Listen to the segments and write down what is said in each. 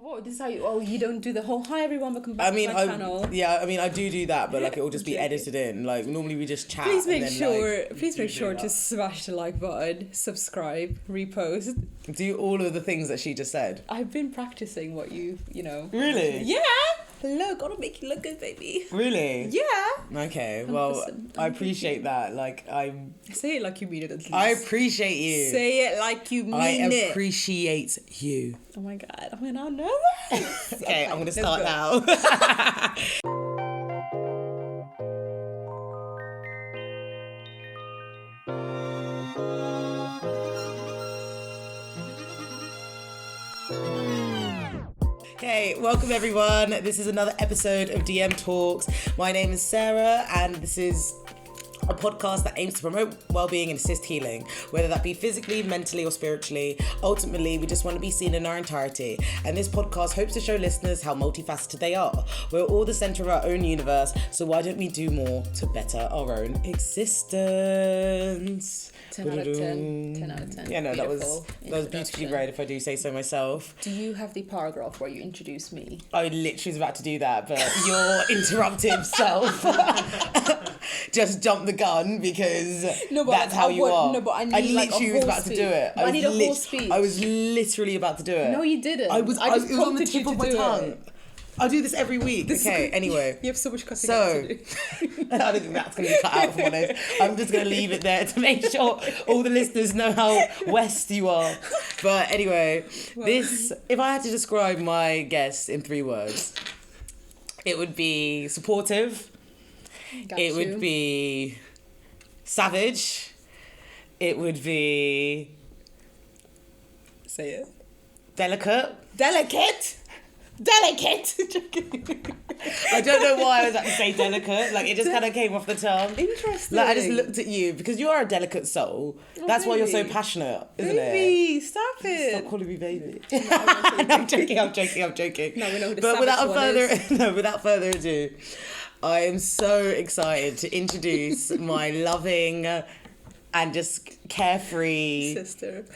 what? This is how you... Oh, you don't do the whole... Hi, everyone, welcome back to my channel. Yeah, I mean, I do that, but, like, it will just be edited in. Like, normally we just chat. Please make sure to smash the like button, subscribe, repost. Do all of the things that she just said. I've been practicing what you know. Really? Yeah! Look, gotta make you look good, baby. Really? Yeah. Okay, well, I appreciate that. Like, Say it like you mean it, at least. I appreciate you. Say it like you mean it. I appreciate you. Oh my God, I'm gonna know that. Okay, I'm gonna start now. Hey, welcome everyone. This is another episode of DM Talks. My name is Sarah and this is a podcast that aims to promote well-being and assist healing, whether that be physically, mentally or spiritually. Ultimately, we just want to be seen in our entirety. And this podcast hopes to show listeners how multifaceted they are. We're all the center of our own universe, so why don't we do more to better our own existence? 10 out of 10. 10 out of 10. Yeah, no, that was beautifully introduction. read, if I do say so myself. Do you have the paragraph where you introduce me? I literally was about to do that, but your interruptive self just jumped the gun because that's how you are. No, but I need literally was about to do it. I need a whole speech. I was literally about to do it. No, you didn't. It was on the tip of my tongue. I do this every week. Okay, anyway. You have so much cutting out to do. I don't think that's going to be cut out, if I'm honest. I'm just going to leave it there to make sure all the listeners know how West you are. But anyway, if I had to describe my guest in 3 words, it would be supportive. It would be savage. It would be... Say it. Delicate. Delicate? I don't know why I was about to say delicate. Like, it just kind of came off the tongue. Interesting. Like, I just looked at you because you are a delicate soul. That's why you're so passionate, isn't it? Baby, stop it. Stop calling me baby. I'm joking. No, we know who the But without without further ado, I am so excited to introduce my loving and just carefree sister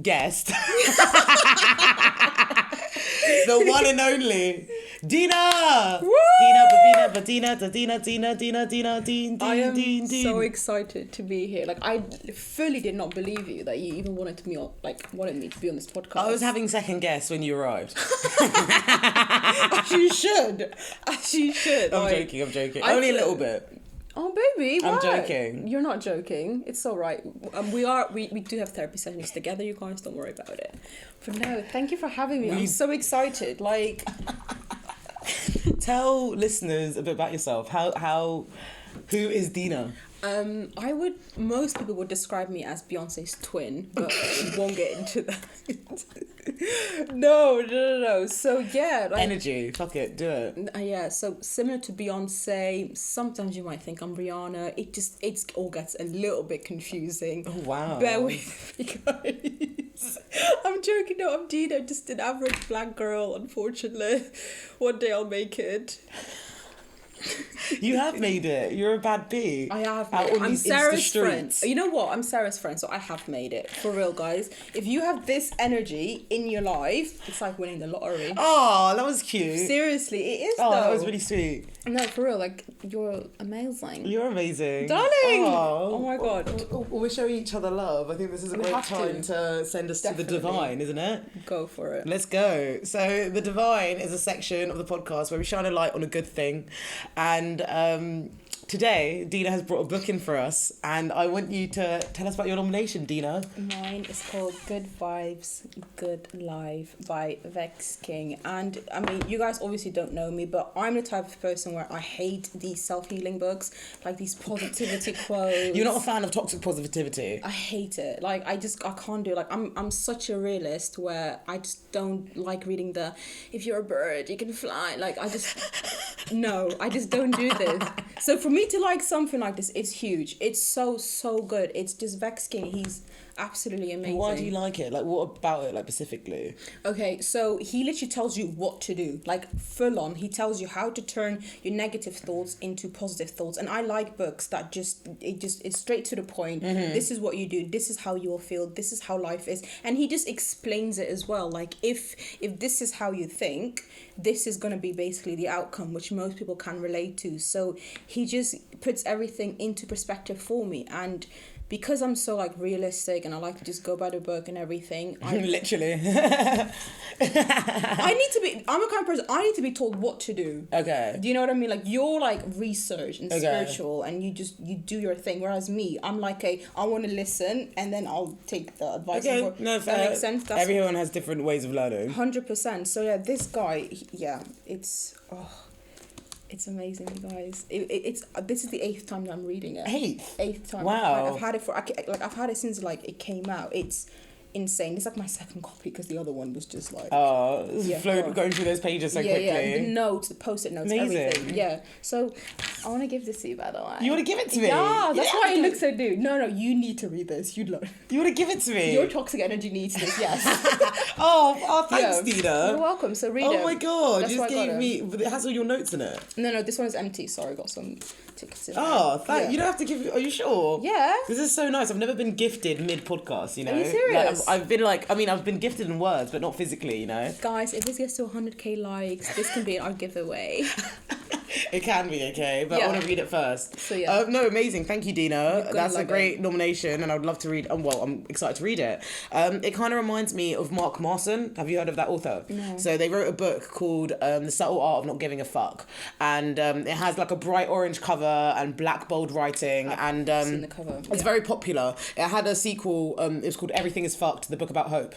guest. The one and only Dina. Woo! Dina. I am so excited to be here. Like, I fully did not believe you that you even wanted me to be on this podcast. I was having second guess when you arrived. As you should. I'm joking. Only a little bit. Oh, baby, why? I'm joking. You're not joking. It's all right. We do have therapy sessions together, you guys. Don't worry about it. But no, thank you for having me. I'm so excited. Like, tell listeners a bit about yourself. Who is Dina? Most people would describe me as Beyonce's twin, but we won't get into that. No. So yeah, like, energy. Fuck it, do it. Yeah. So similar to Beyonce, sometimes you might think I'm Rihanna. It all gets a little bit confusing. Oh wow. Bear with me, guys. I'm joking. No, I'm Dina. Just an average black girl. Unfortunately, one day I'll make it. You have made it. You're a bad bee. I have made it. I'm Sarah's friend. You know what? I'm Sarah's friend, so I have made it. For real, guys. If you have this energy in your life, it's like winning the lottery. Oh, that was cute. Seriously, it is, though. That was really sweet. No, for real. Like, you're amazing. You're amazing. Darling! Oh my God. We're showing each other love. I think this is a great time to send us to the divine, isn't it? Go for it. Let's go. So the divine is a section of the podcast where we shine a light on a good thing. And today, Dina has brought a book in for us, and I want you to tell us about your nomination, Dina. Mine is called Good Vibes, Good Life by Vex King. And I mean, you guys obviously don't know me, but I'm the type of person where I hate these self-healing books, like these positivity quotes. You're not a fan of toxic positivity? I hate it. Like, I can't do it. Like, I'm such a realist where I just don't like reading if you're a bird, you can fly. Like, I just don't do this. So for me to like something like this, it's huge. It's so good. It's just Vex King. He's absolutely amazing. Why do you like it? Like, what about it, like, specifically? Okay, so he literally tells you what to do, like full on. He tells you how to turn your negative thoughts into positive thoughts. And I like books that it's straight to the point. This is what you do. This is how you will feel. This is how life is. And he just explains it as well. Like, if this is how you think, this is going to be basically the outcome, which most people can relate to. So he just puts everything into perspective for me. And because I'm so like realistic and I like to just go by the book and everything, Literally. I'm a kind of person, I need to be told what to do. Okay. Do you know what I mean? Like, you're like research and spiritual and you do your thing. Whereas me, I'm like I want to listen and then I'll take the advice. Okay, no, fair. That makes sense. Everyone has different ways of learning. 100%. So yeah, this guy, it's amazing, you guys. This is the 8th time that I'm reading it. 8th time. Wow. I've had it since like it came out. It's insane. It's like my second copy because the other one was just like going through those pages so quickly. Yeah, the notes, the post-it notes, amazing. Everything. Yeah. So I want to give this to you, by the way. You want to give it to me? Yeah, that's why it looks so dude. No, you need to read this. You'd love. You want to give it to me? Your toxic energy needs this. Yes. oh, thanks, Dina. You're welcome. So read it. Oh my god, that's you just gave me. But it has all your notes in it. No, this one is empty. Sorry, got some tickets in there. Oh, thanks. Yeah. You don't have to give. Are you sure? Yeah. This is so nice. I've never been gifted mid-podcast, you know. Are you serious? Like, I've been like, I've been gifted in words, but not physically, you know. Guys, if this gets to 100k likes, this can be our giveaway. It can be, okay, but I want to read it first. So yeah. No, amazing. Thank you, Dina. That's a great nomination, and I would love to read. I'm excited to read it. It kind of reminds me of Mark Manson. Have you heard of that author? No. So they wrote a book called The Subtle Art of Not Giving a Fuck, and it has like a bright orange cover and black bold writing, and seen the cover. It's very popular. It had a sequel. It was called Everything Is Fucked, the book about hope.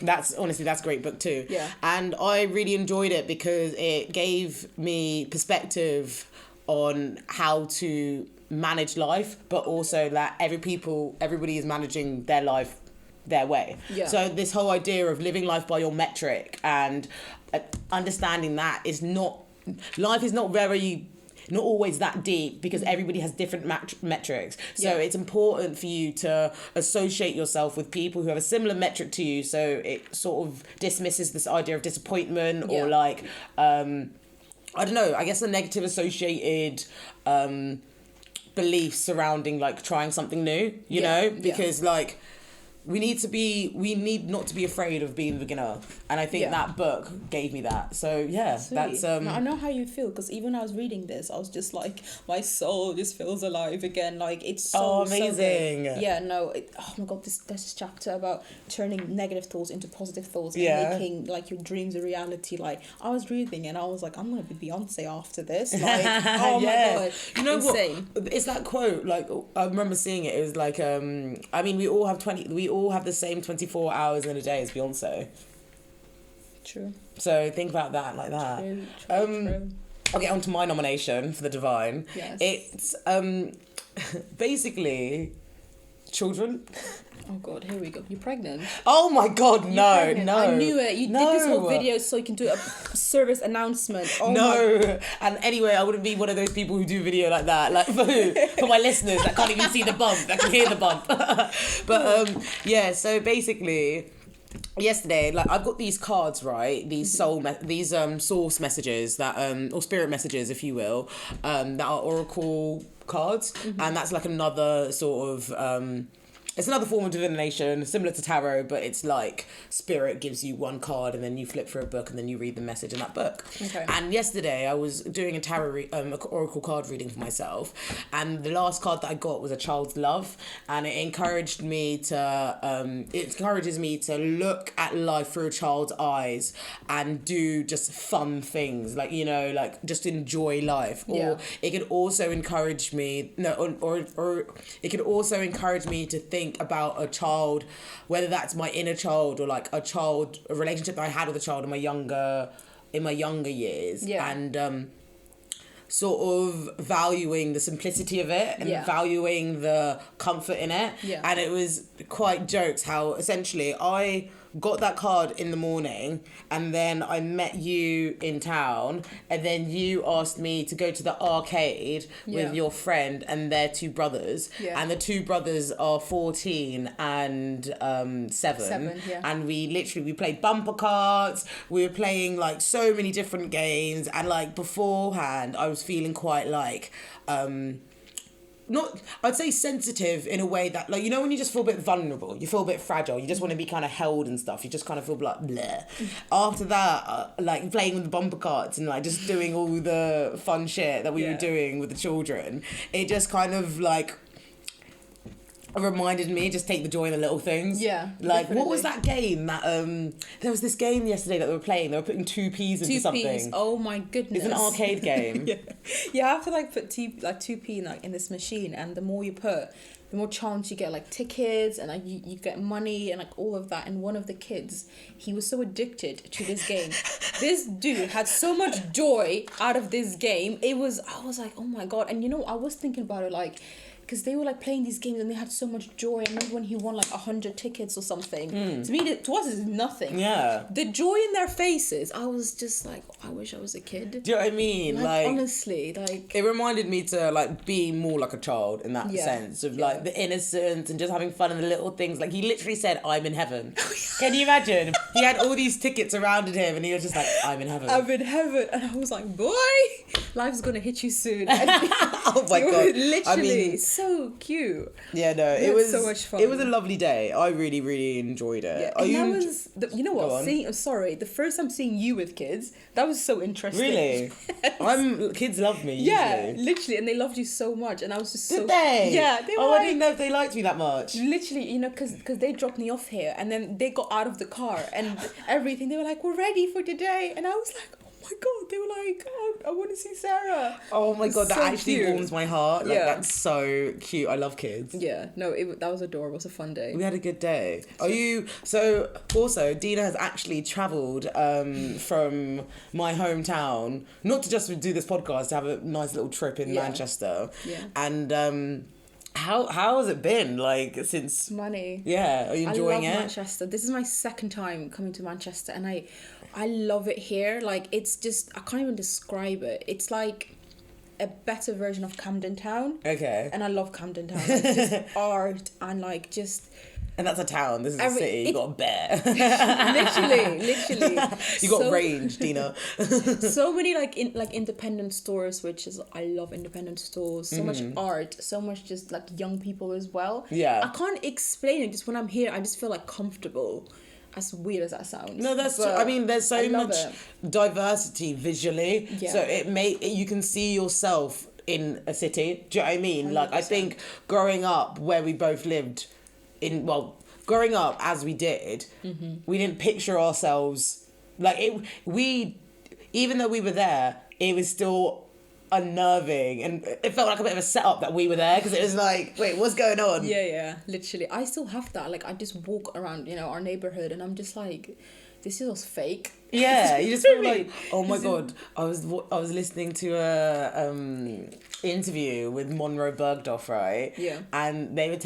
That's a great book too. Yeah. And I really enjoyed it because it gave me perspective on how to manage life, but also that everybody is managing their life their way. Yeah. So this whole idea of living life by your metric and understanding that life is not always that deep because everybody has different metrics. So it's important for you to associate yourself with people who have a similar metric to you. So it sort of dismisses this idea of disappointment or like, I don't know, I guess the negative associated beliefs surrounding like trying something new, you know, because like, we need not to be afraid of being a beginner, and I think that book gave me that. So yeah, sweet. that's Now, I know how you feel because even when I was reading this, I was just like, my soul just feels alive again. Like, it's so amazing. So yeah, no, oh my god, there's this chapter about turning negative thoughts into positive thoughts and making like your dreams a reality. Like, I was reading and I was like, I'm gonna be Beyonce after this. Like, oh my god, you know insane. What? It's that quote. Like, I remember seeing it. It was like, we all have the same 24 hours in a day as Beyonce. True. So think about that like that. True. I'll get on to my nomination for the Divine. Yes. It's basically children. Oh god, here we go. You're pregnant. Oh my god, no. I knew it. You did this whole video so you can do a service announcement. Oh no. And anyway, I wouldn't be one of those people who do video like that. Like for who? For my listeners that can't even see the bump, that can hear the bump. But so basically, yesterday, like, I've got these cards, right? These source messages that or spirit messages, if you will, that are oracle cards, and that's like another sort of it's another form of divination, similar to tarot, but it's like spirit gives you one card and then you flip through a book and then you read the message in that book. Okay. And yesterday I was doing a tarot oracle card reading for myself, and the last card that I got was a child's love, and it encourages me to look at life through a child's eyes and do just fun things, like, you know, like just enjoy life. Or it could also encourage me or it could also encourage me to think about a child, whether that's my inner child or like a relationship that I had with a child in my younger years, and sort of valuing the simplicity of it and valuing the comfort in it. And it was quite jokes how essentially I got that card in the morning, and then I met you in town, and then you asked me to go to the arcade with your friend and their two brothers. Yeah. And the two brothers are 14 and 7. Yeah. And we played bumper cards. We were playing like so many different games, and like beforehand I was feeling quite like not, I'd say sensitive in a way that, like, you know when you just feel a bit vulnerable, you feel a bit fragile, you just want to be kind of held and stuff, you just kind of feel like bleh. After that, like playing with the bumper cards and like just doing all the fun shit that we were doing with the children, it just kind of like reminded me, just take the joy in the little things. Yeah, like definitely. What was that game that there was this game yesterday that they were playing, they were putting 2 peas into something. Oh my goodness. It's an arcade game. You have to like put 2p like in this machine, and the more you put, the more chance you get like tickets, and like you get money and like all of that. And one of the kids, he was so addicted to this game. This dude had so much joy out of this game. I was like, oh my god. And you know, I was thinking about it like, because they were like playing these games and they had so much joy. I remember when he won like 100 tickets or something. To me, to us, it's nothing. Yeah. The joy in their faces, I was just like, I wish I was a kid. Do you know what I mean? Like honestly, like, it reminded me to like be more like a child in that sense of like the innocence and just having fun in the little things. Like he literally said, "I'm in heaven." Can you imagine? He had all these tickets around him and he was just like, "I'm in heaven." I'm in heaven, and I was like, boy, life's gonna hit you soon. Oh my god! Literally, I mean, so cute. Yeah, no, it was so much fun. It was a lovely day. I really, really enjoyed it. Yeah, you know what? The first time seeing you with kids, that was so interesting. Really? Kids love me. Yeah, usually. literally, and they loved you so much, and I was just so. Did they? Yeah, they were. Oh, I didn't know if they liked me that much. Literally, you know, because they dropped me off here, and then they got out of the car and everything. They were like, "We're ready for today," and I was like, "Oh my god!" They were like, "Oh, I want to see Sarah." Oh my god, that So actually cute. warms my heart. Like, that's so cute. I love kids. Yeah, no, that was adorable. It was a fun day. We had a good day. So also Dina has actually travelled from my hometown, not to just do this podcast, to have a nice little trip in Manchester. Yeah. And how has it been like since? Money. Yeah, are you enjoying I love it? Manchester. This is my second time coming to Manchester, and I love it here. Like, it's just, I can't even describe it. It's like a better version of Camden Town. Okay. And I love Camden Town. Like, just art and like just. And that's a town. This is a city. You got a bear. literally. You got range, Dina. So many like independent stores, which is, I love independent stores. So much art, so much just like young people as well. Yeah. I can't explain it. Just when I'm here, I just feel like comfortable. As weird as that sounds. No, that's true. I mean, there's so much diversity visually. Yeah. So you can see yourself in a city. Do you know what I mean? 100%. Like, I think growing up where we both lived growing up as we did, we didn't picture ourselves like even though we were there, it was still unnerving, and it felt like a bit of a setup that we were there, because it was like, wait, what's going on? Yeah, literally. I still have that. Like, I just walk around, you know, our neighborhood, and I'm just like, this is fake. Yeah, you just feel like, oh my god. I was listening to a interview with Monroe Bergdorf, right? Yeah. And they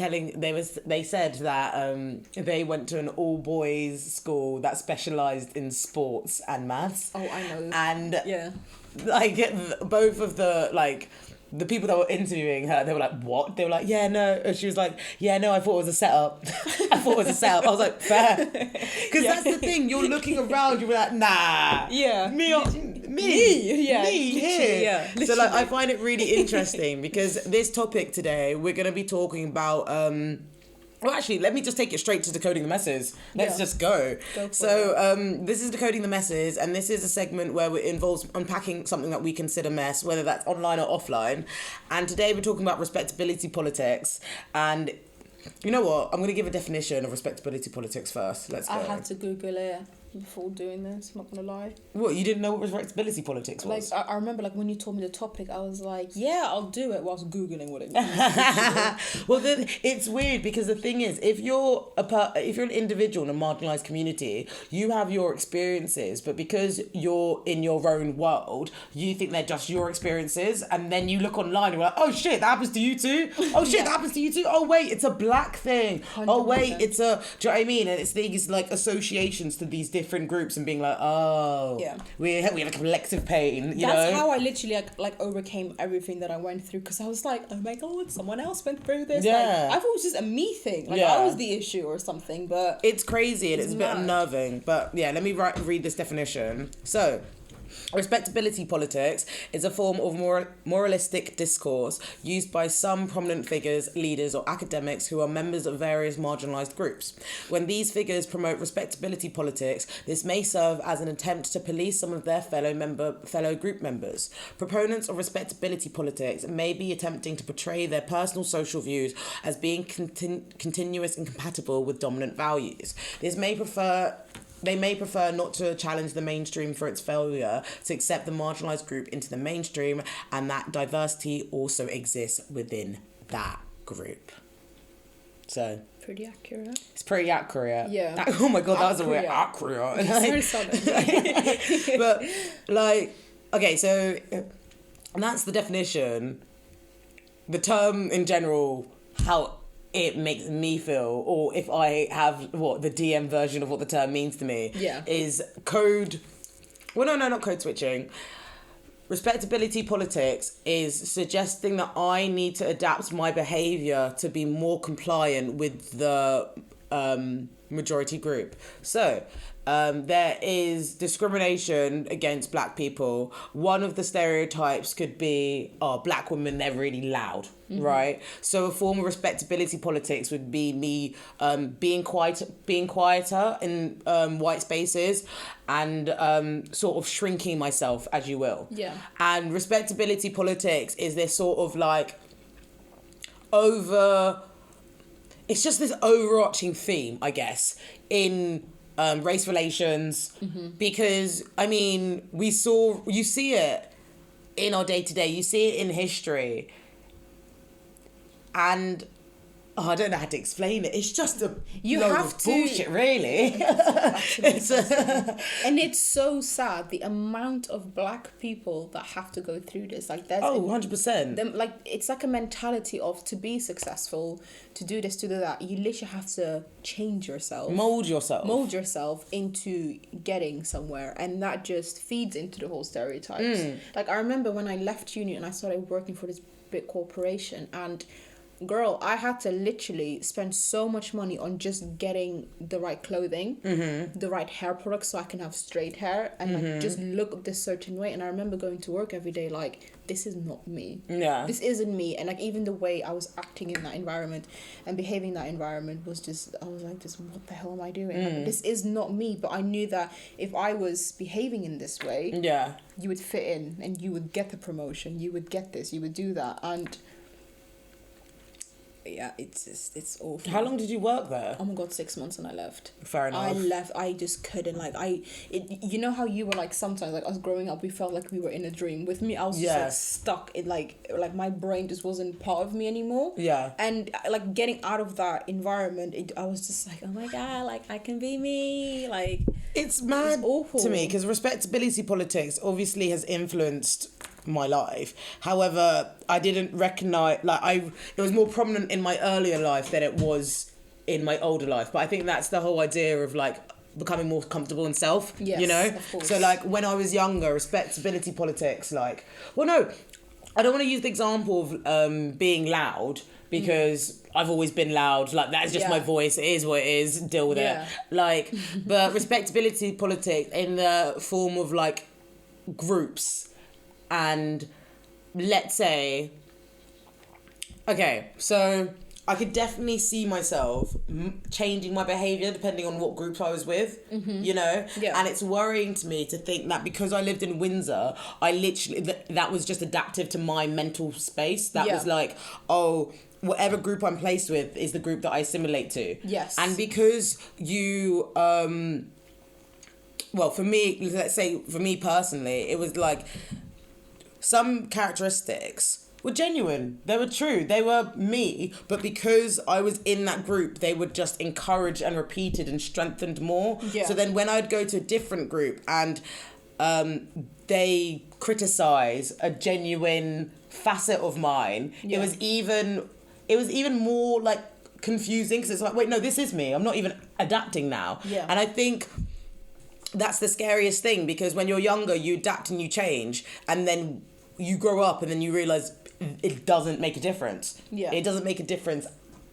said that they went to an all boys school that specialised in sports and maths. Oh, I know. And yeah, like both of the people that were interviewing her, they were like, what? They were like, yeah, no. And she was like, yeah, no, I thought it was a setup. I was like, fair. Because that's the thing. You're looking around, you're like, nah. Yeah. Me Yeah. here. Yeah. So like, I find it really interesting because this topic today, we're going to be talking about... well, actually, let me just take it straight to Decoding the Messes. Let's just go. This is Decoding the Messes, and this is a segment where it involves unpacking something that we consider mess, whether that's online or offline. And today we're talking about respectability politics. And you know what? I'm going to give a definition of respectability politics first. Let's go. I had to Google it. before doing this, I'm not gonna lie. What, you didn't know what respectability politics Like, was? I remember, like, when you told me the topic, I was like, yeah, I'll do it, whilst Googling what it means. Well, then it's weird because the thing is, if you're an individual in a marginalised community, you have your experiences, but because you're in your own world, you think they're just your experiences, and then you look online and you're like, oh shit, that happens to you too? Oh shit, that happens to you too? Oh wait, it's a black thing. 100%. Oh wait, it's a, do you know what I mean? And it's these like associations to these different groups and being like, oh, Yeah. we have a collective pain, you That's know? how I literally like overcame everything that I went through, because I was like, oh my god, someone else went through this. Yeah. Like, I thought it was just a me thing. Like, Yeah. I was the issue or something, but It's crazy and it's a bit mad. unnerving. But yeah, let me read this definition. So, respectability politics is a form of moralistic discourse used by some prominent figures, leaders, or academics who are members of various marginalised groups. When these figures promote respectability politics, this may serve as an attempt to police some of their fellow group members. Proponents of respectability politics may be attempting to portray their personal social views as being continuous and compatible with dominant values. They may prefer not to challenge the mainstream for its failure to accept the marginalised group into the mainstream, and that diversity also exists within that group. So, pretty accurate. it's pretty accurate. Yeah. Oh my god, that was a word. Accurate. Accurate. Sorry, solid. But, like, okay, so, and that's the definition. The term in general, how it makes me feel, or if I have the DM version of what the term means to me, is code. Well, no, not code switching. Respectability politics is suggesting that I need to adapt my behaviour to be more compliant with the majority group. So, there is discrimination against black people. One of the stereotypes could be, black women, they're really loud, right? So a form of respectability politics would be me being quieter in white spaces and sort of shrinking myself, as you will. Yeah. And respectability politics is this sort of like it's just this overarching theme, I guess, in race relations, because I mean you see it in our day-to-day, you see it in history, and I don't know how to explain it. It's just a load of bullshit, really. And it's so sad, the amount of black people that have to go through this. Like, there's 100%. Like, it's like a mentality of, to be successful, to do this, to do that, you literally have to change yourself, mold yourself into getting somewhere, and that just feeds into the whole stereotypes. Like, I remember when I left uni and I started working for this big corporation, and girl, I had to literally spend so much money on just getting the right clothing, the right hair products, so I can have straight hair and like just look this certain way. And I remember going to work every day like, this is not me. Yeah. This isn't me. And like, even the way I was acting in that environment and behaving in that environment was just, I was like, what the hell am I doing? Like, this is not me. But I knew that if I was behaving in this way, you would fit in and you would get the promotion, you would get this, you would do that. And yeah, it's awful. How long did you work there? Oh my god, 6 months, and I left. Fair enough. I left. I just couldn't. Like, you know how you were like, sometimes like us growing up, we felt like we were in a dream. With me, I was just like stuck in like my brain just wasn't part of me anymore. Yeah. And like getting out of that environment, I was just like, oh my god, like I can be me. Like, it's mad awful to me because respectability politics obviously has influenced my life. However, I didn't recognize, it was more prominent in my earlier life than it was in my older life. But I think that's the whole idea of like becoming more comfortable in self. Yes, you know. of course. So like when I was younger, respectability politics, I don't want to use the example of being loud, because I've always been loud. Like, that's just my voice. It is what it is. Deal with it. Like, but respectability politics in the form of like groups. And let's say, okay, so I could definitely see myself changing my behaviour depending on what groups I was with, you know? Yeah. And it's worrying to me to think that because I lived in Windsor, I literally, that was just adaptive to my mental space. That was like, whatever group I'm placed with is the group that I assimilate to. Yes. And because you well, for me, let's say for me personally, it was like some characteristics were genuine. They were true. They were me. But because I was in that group, they were just encouraged and repeated and strengthened more. Yeah. So then when I'd go to a different group and they criticize a genuine facet of mine, Yeah. it was even more like confusing, because it's like, wait, no, this is me. I'm not even adapting now. Yeah. And I think that's the scariest thing, because when you're younger, you adapt and you change, and then you grow up and then you realize it doesn't make a difference. Yeah. It doesn't make a difference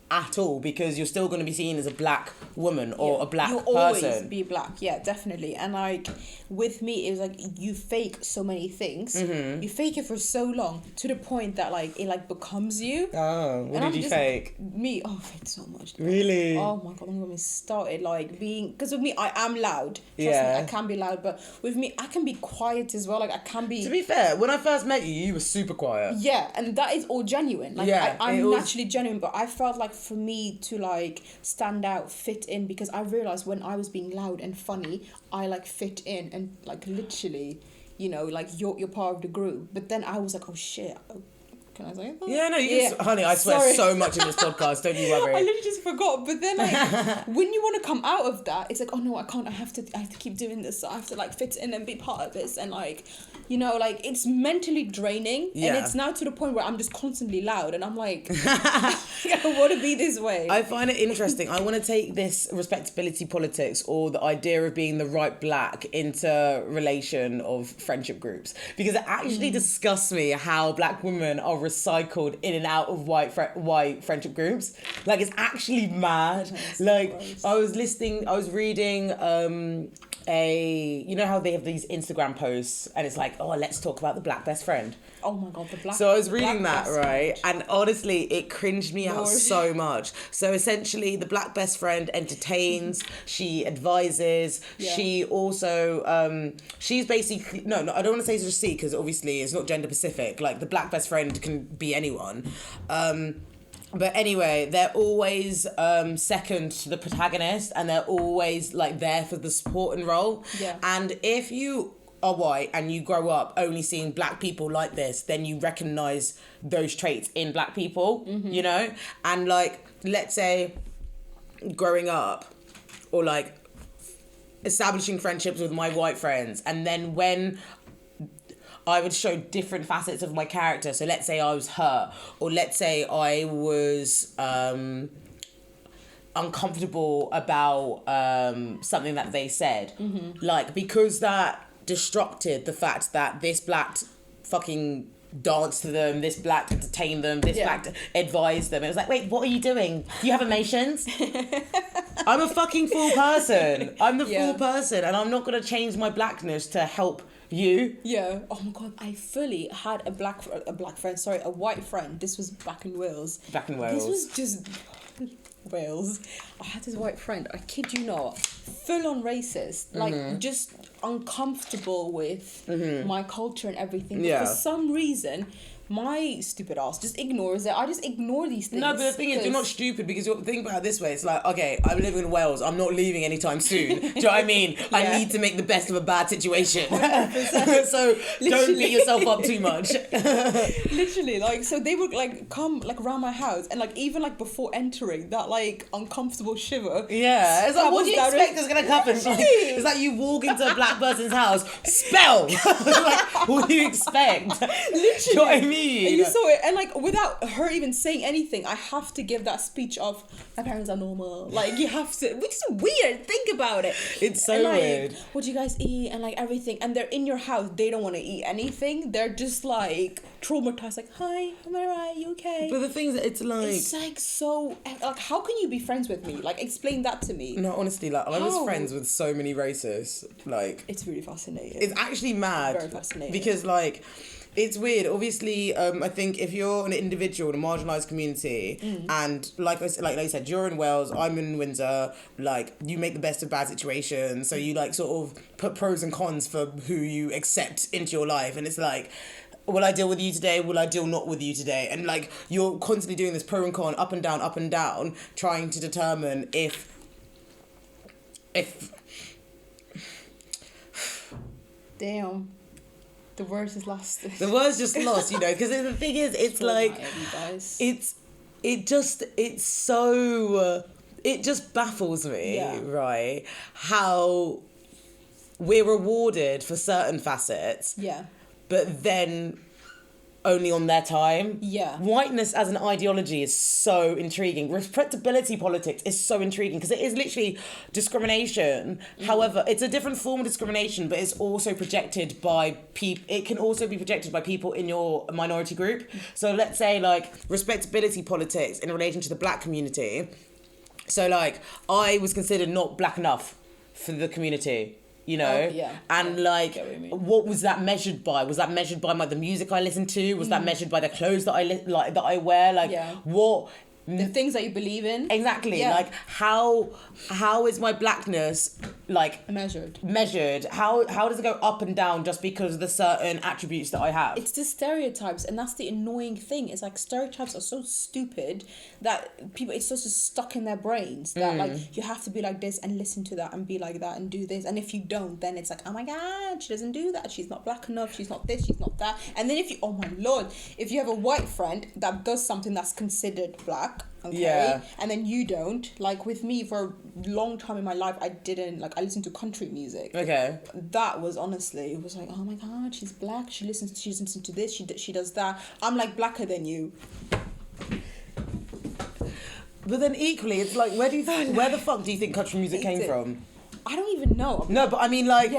at all, because you're still going to be seen as a black woman or a black You'll person. always be black, yeah, definitely. And like with me, it was like you fake so many things. Mm-hmm. You fake it for so long to the point that like it like becomes you. Oh, what And did I'm you just- fake? Me, I faked so much. Really? Oh my god, I'm gonna be started like being, because with me I am loud. Trust me, Yeah. I can be loud, but with me I can be quiet as well. Like I can be. To be fair, when I first met you, you were super quiet. Yeah, and that is all genuine. Like Yeah, it I'm was- naturally genuine, but I felt like for me to like stand out, fit in, because I realized when I was being loud and funny, I like fit in and like literally, you know, like you're part of the group. But then I was like, oh shit. Can I say that? Yeah, no, you can, honey, I swear Sorry. so much in this podcast, don't you worry. I literally just forgot. But then like when you want to come out of that, it's like, oh no, I can't. I have to keep doing this. I have to like fit in and be part of this, and like, you know, like it's mentally draining. Yeah. And it's now to the point where I'm just constantly loud, and I'm like, I don't want to be this way. I find it interesting. I want to take this respectability politics, or the idea of being the right black, into relation of friendship groups, because it actually disgusts me how black women are recycled in and out of white friendship groups. Like, it's actually mad. Like, I was reading you know how they have these Instagram posts and it's like, oh, let's talk about the black best friend. Oh my god, the black. So I was reading black that, best right? And honestly, it cringed me out Lord. so much. So essentially, the black best friend entertains, she advises, Yeah. she also, she's basically, no, I don't want to say just C, because obviously it's not gender specific. Like, the black best friend can be anyone. But anyway, they're always second to the protagonist, and they're always like there for the supporting role. Yeah. And if you are white and you grow up only seeing black people like this, then you recognize those traits in black people, you know? And like, let's say growing up, or like establishing friendships with my white friends, and then when I would show different facets of my character. So let's say I was hurt, or let's say I was uncomfortable about something that they said. Like, because that destructed the fact that this black fucking danced to them, this black entertained them, this black advised them. It was like, wait, what are you doing? Do you have emotions? I'm a fucking full person. I'm the full person, and I'm not going to change my blackness to help you. Yeah. Oh my god, I fully had a white friend. This was back in Wales. Back in Wales. This was just Wales. I had this white friend, I kid you not, full on racist, like just uncomfortable with my culture and everything. Yeah. For some reason, my stupid ass just ignores it. I just ignore these things. No, but the thing is, you're not stupid, because you're thinking about it this way. It's like, okay, I'm living in Wales. I'm not leaving anytime soon. Do you know what I mean? I need to make the best of a bad situation. So don't beat yourself up too much. Literally, like, so they would like come like around my house, and like even like before entering, that like uncomfortable shiver. Yeah, it's like, what do you travels expect down is gonna happen? It's like you walk into a black person's house, spell. Like, what do you expect? Literally. Do you know what I mean? And you saw it, and like without her even saying anything, I have to give that speech of my parents are normal. Like, you have to, which is weird. Think about it. It's so and, like, weird. What do you guys eat and like everything? And they're in your house. They don't want to eat anything. They're just like traumatized. Like, hi, am I right? You okay? But the thing is, it's Like so. Like, how can you be friends with me? Like, explain that to me. No, honestly, like, I was How? friends with so many racists. Like, It's really fascinating. it's actually mad. Very fascinating. Because, like, it's weird. Obviously, I think if you're an individual in a marginalised community, and like I said, you're in Wales, I'm in Windsor, like, you make the best of bad situations. So you, like, sort of put pros and cons for who you accept into your life. And it's like, will I deal with you today? Will I deal not with you today? And, like, you're constantly doing this pro and con, up and down, trying to determine if Damn. The word is lost. The word's just lost, you know, because the thing is, it's like, it just baffles me, right? How we're rewarded for certain facets, but then only on their time. Whiteness as an ideology is so intriguing. Respectability politics is so intriguing because it is literally discrimination. However, it's a different form of discrimination, but it's also projected by people. It can also be projected by people in your minority group. So let's say like respectability politics in relation to the black community. So like I was considered not black enough for the community. You know, what was that measured by? Was that measured by the music I listened to? Was that measured by the clothes that I wear? What? The things that you believe in. Exactly. Like how is my blackness like measured? How does it go up and down just because of the certain attributes that I have? It's the stereotypes, and that's the annoying thing. It's like stereotypes are so stupid that people, it's just stuck in their brains that like you have to be like this and listen to that and be like that and do this, and if you don't, then it's like, oh my god, she doesn't do that, she's not black enough, she's not this, she's not that. And then if you, oh my lord, if you have a white friend that does something that's considered black, and then you don't, like with me for a long time in my life, I didn't, like I listened to country music. That was honestly, it was like, oh my god, she's black, she listens to this, she does that, I'm like blacker than you. But then equally, it's like, where the fuck do you think country music came from? I don't even know. No, but I mean, like,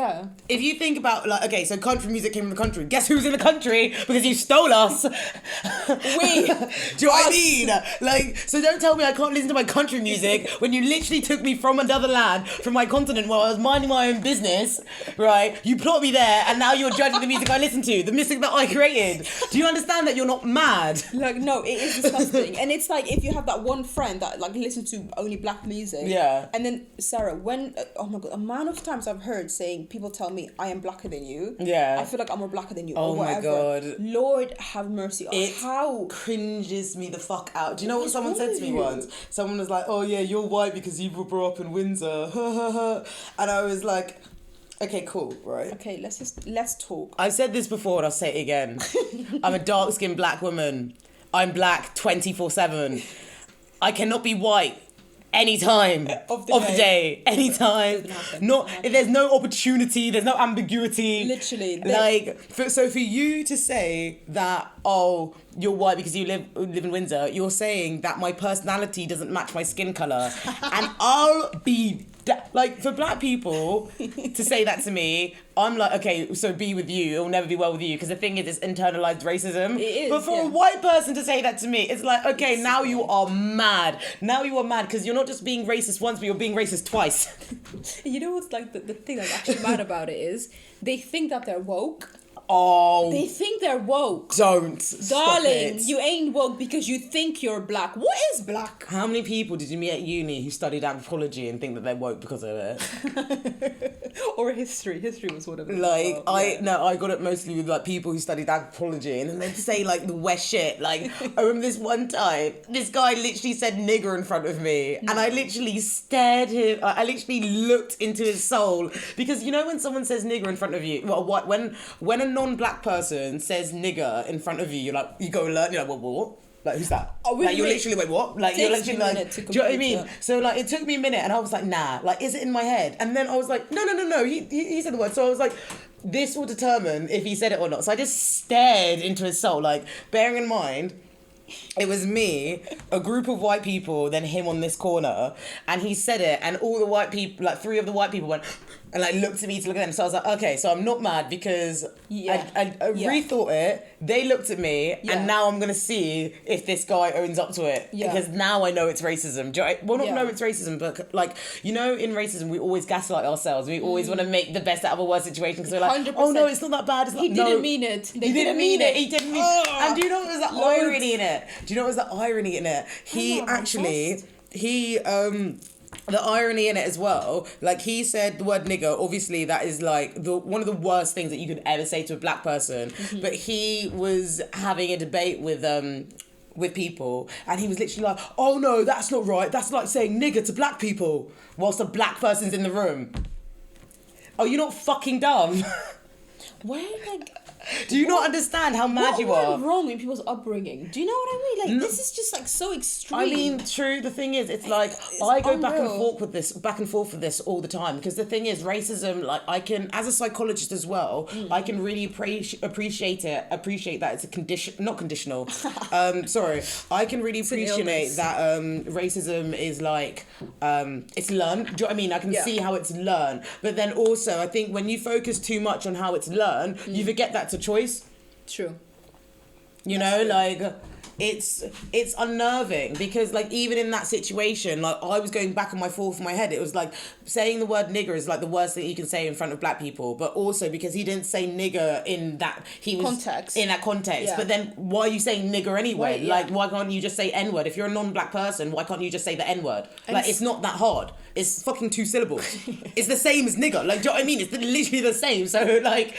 if you think about, like, okay, so country music came from the country. Guess who's in the country? Because you stole us. Do you know what I mean? Like, so don't tell me I can't listen to my country music when you literally took me from another land, from my continent, while I was minding my own business, right? You plot me there, and now you're judging the music I listen to, the music that I created. Do you understand that you're not mad? Like, no, it is disgusting. And it's like, if you have that one friend that, like, listens to only black music. And then, Sarah, when, oh my god, amount of times I've heard saying, people tell me I am blacker than you. I feel like I'm more blacker than you. Oh or whatever. My god. Lord have mercy. How cringes me the fuck out. Do you know what someone said to me once? Someone was like, oh yeah, you're white because you grew up in Windsor. And I was like, okay, cool, right? Okay, let's talk. I've said this before and I'll say it again. I'm a dark-skinned black woman. I'm black 24/7. I cannot be white any time of the day, anytime. There's no opportunity, there's no ambiguity. Literally. Like, so for you to say that, oh, you're white because you live in Windsor, you're saying that my personality doesn't match my skin colour. And I'll be... like, for black people to say that to me, I'm like, okay, so be with you, it'll never be well with you, because the thing is, it's internalized racism. It is, but for a white person to say that to me, it's like, okay, now you are mad. Now you are mad, because you're not just being racist once, but you're being racist twice. You know what's like the thing that's actually mad about it is, they think that they're woke. Oh. They think they're woke. Don't. Darling, you ain't woke because you think you're black. What is black? How many people did you meet at uni who studied anthropology and think that they're woke because of it? Or history. History was one of them. Like, I got it mostly with like people who studied anthropology, and then they'd say like the worst shit. Like, I remember this one time, this guy literally said nigger in front of me, and I literally stared him. I literally looked into his soul, because you know when someone says nigger in front of you, well, when a non-black person says nigger in front of you, you're like, you go alert, you're like, what? Like, who's that? Oh, like, you're literally like, what? Like, you're literally like, do you know what I mean? So, like, it took me a minute, and I was like, nah, like, is it in my head? And then I was like, no, he said the word. So I was like, this will determine if he said it or not. So I just stared into his soul, like, bearing in mind, it was me, a group of white people, then him on this corner, and he said it, and all the white people, like, 3 of the white people went, and like looked at me to look at them. So I was like, okay, so I'm not mad because I rethought it. They looked at me, and now I'm gonna see if this guy owns up to it, because now I know it's racism. Know it's racism, but like, you know, in racism we always gaslight ourselves. We always want to make the best out of a worse situation, because we're like, 100%. Oh no, it's not that bad. He didn't mean it. He didn't mean it. He didn't mean it. And do you know what was the irony in it? The irony in it as well, like, he said the word nigger, obviously that is like one of the worst things that you could ever say to a black person, but he was having a debate with people, and he was literally like, oh no, that's not right, that's like saying nigger to black people, whilst a black person's in the room. Oh, you're not fucking dumb. where, like... Do you not understand how mad you are? What went wrong in people's upbringing? Do you know what I mean? Like, this is just, like, so extreme. I mean, true. The thing is, it's like, I go back and forth with this all the time. Because the thing is, racism, like, I can, as a psychologist as well, I can really appreciate that it's a condition, not conditional. Sorry. I can really appreciate that racism is, like, it's learned. Do you know what I mean? I can see how it's learned. But then also, I think when you focus too much on how it's learned, you forget that's a choice. True. You know, like, it's unnerving because, like, even in that situation, like, I was going back and forth in my head. It was like saying the word nigger is like the worst thing you can say in front of black people, but also because he didn't say nigger in that context. Yeah. But then why are you saying nigger anyway? Like, why can't you just say N-word? If you're a non-black person, why can't you just say the N-word? Like, it's not that hard. It's fucking 2 syllables. It's the same as nigger. Like, do you know what I mean? It's literally the same. So, like...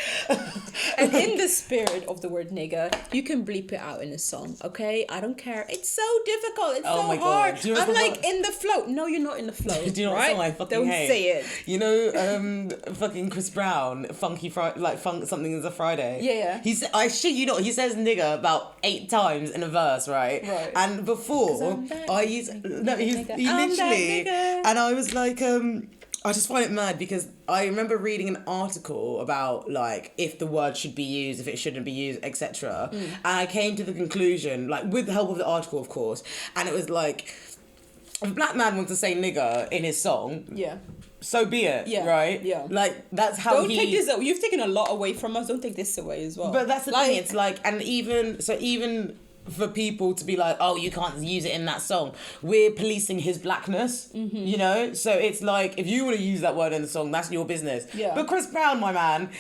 And in the spirit of the word nigger, you can bleep it out in a song, okay? I don't care. It's so difficult. It's so hard. I'm like in the flow. No, you're not in the flow. Do you know what song I fucking hate? Don't say it. You know, fucking Chris Brown, Funky Friday, like Funk Something is a Friday. Yeah. I shit you not. He says nigger about 8 times in a verse, right? Right. And before he literally, and I was like, I just find it mad because I remember reading an article about, like, if the word should be used, if it shouldn't be used, etc. And I came to the conclusion, like, with the help of the article, of course, and it was like, if a black man wants to say nigger in his song, so be it, right? Yeah. Like, that's how Don't take this away. You've taken a lot away from us. Don't take this away as well. But that's the thing. It's like, and even for people to be like, oh, you can't use it in that song, we're policing his blackness, you know? So it's like, if you want to use that word in the song, that's your business. Yeah. But Chris Brown, my man,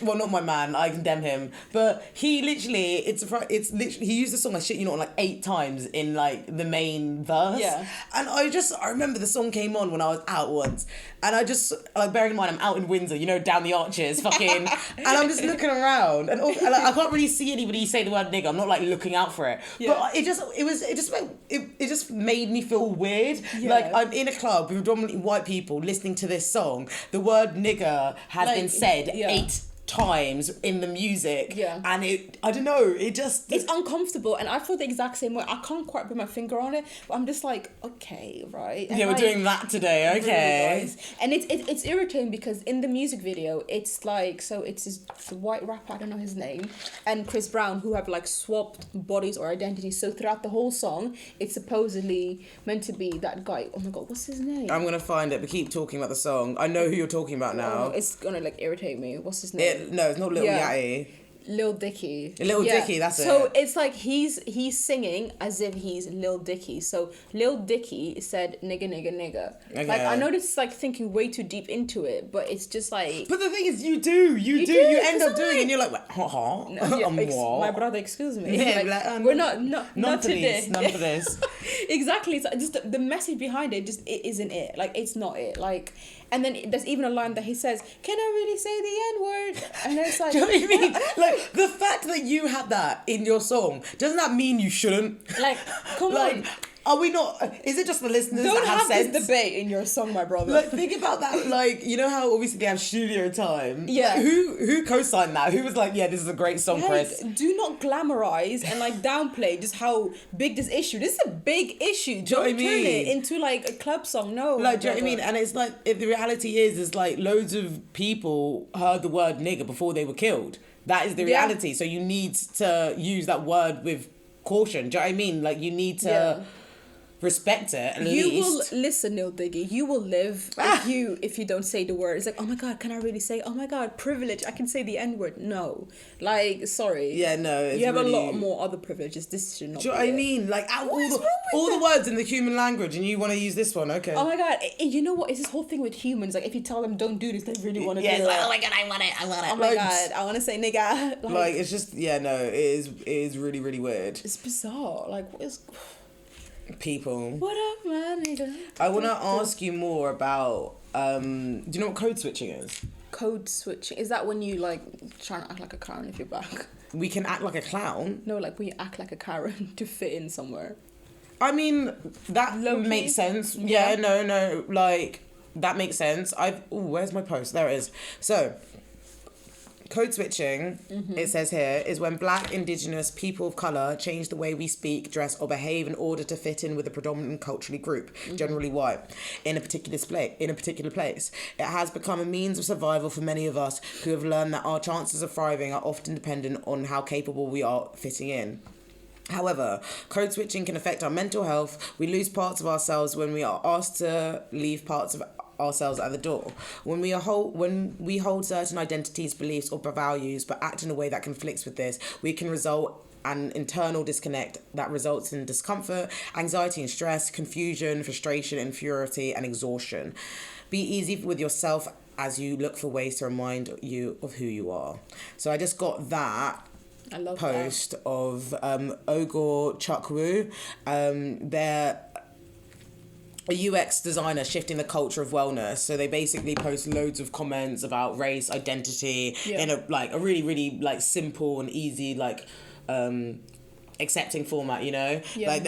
well, not my man, I condemn him, but he literally, he used the song like shit, you know, like 8 times in, like, the main verse. Yeah. And I remember the song came on when I was out once, and I just, like, bearing in mind I'm out in Windsor, you know, down the arches, fucking, and I'm just looking around, and like, I can't really see anybody say the word nigger. I'm not, like, looking out for it. Yeah. But it just made me feel weird. Yeah. Like, I'm in a club with predominantly white people listening to this song. The word nigger has been said 8 times in the music, and I don't know, it's uncomfortable, and I feel the exact same way. I can't quite put my finger on it, but I'm just like, okay, right, and we're doing that today, okay, really, and it's irritating because in the music video it's like, so it's the white rapper, I don't know his name, and Chris Brown, who have like swapped bodies or identities, so throughout the whole song it's supposedly meant to be that guy. Oh my god, what's his name? I'm gonna find it, but keep talking about the song. I know who you're talking about now. It's gonna like irritate me. What's his name? No, it's not Lil Yachty. Lil Dicky. Dicky, that's it. So it's like he's singing as if he's Lil Dicky. So Lil Dicky said nigga, nigga, nigga. Okay. Like, I know this is like thinking way too deep into it, but it's just like... But the thing is, you end up doing it, and you're like, what? No, my brother, excuse me. Yeah, like, we're not today. None for this. Exactly. So just the message behind it just it isn't it. Like, it's not it. Like... And then there's even a line that he says, "Can I really say the N-word?" And it's like... Do you know what I mean? Like, the fact that you had that in your song, doesn't that mean you shouldn't? Like, come on. Are we not... Is it just the listeners Don't that have sense? This debate in your song, my brother. Like, think about that. Like, you know how obviously they have studio time? Yeah. Like, who co-signed that? Who was like, yeah, this is a great song, Chris? Do not glamorize and, like, downplay just how big this issue... This is a big issue. Don't turn it into, like, a club song. No. Like, do you know what I mean? And it's like, the reality is like, loads of people heard the word nigger before they were killed. That is the reality. So you need to use that word with caution. Do you know what I mean? Like, you need to... Yeah. Respect it, at least. You will listen, Lil Diggy. You will live if you don't say the word. It's like, oh my god, can I really say? Oh my god, privilege. I can say the N-word. No, like, sorry. Yeah, no. You have a lot more other privileges. This should not. Do you know what I mean? Like, all the words in the human language, and you want to use this one? Okay. Oh my god, you know what? It's this whole thing with humans. Like, if you tell them don't do this, they really want to do it. Yeah, like, oh my god, I want it. Oh my god, I want to say nigga. Like, it's just, it is really, really weird. It's bizarre. Like, what is... People. What up, man? I want to ask you more about, do you know what code switching is? Code switching? Is that when you, like, try to act like a Karen if you're back? We can act like a clown? No, like when you act like a Karen to fit in somewhere. I mean, that makes sense. Yeah, no, like, that makes sense. Where's my post? There it is. So, code switching, it says here, is when Black, Indigenous, people of colour change the way we speak, dress or behave in order to fit in with a predominant culturally group, generally white, in a particular place. It has become a means of survival for many of us who have learned that our chances of thriving are often dependent on how capable we are fitting in. However, code switching can affect our mental health. We lose parts of ourselves when we are asked to leave parts of ourselves at the door. When we hold certain identities, beliefs or values but act in a way that conflicts with this, we can result an internal disconnect that results in discomfort, anxiety and stress, confusion, frustration, infuriaty and exhaustion. Be easy with yourself as you look for ways to remind you of who you are. So I just got that I love post of Ogor Chukwu. They're a UX designer shifting the culture of wellness. So they basically post loads of comments about race, identity in a really, really like simple and easy accepting format, you know?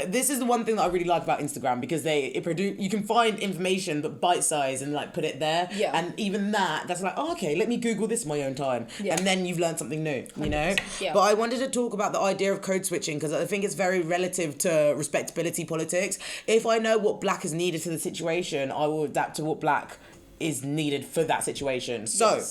This is the one thing that I really like about Instagram, because you can find information but bite size and like put it there. And even that's like, oh, okay, let me Google this in my own time. And then you've learned something new, you know? But I wanted to talk about the idea of code switching because I think it's very relative to respectability politics. If I know what Black is needed to the situation, I will adapt to what Black is needed for that situation. So,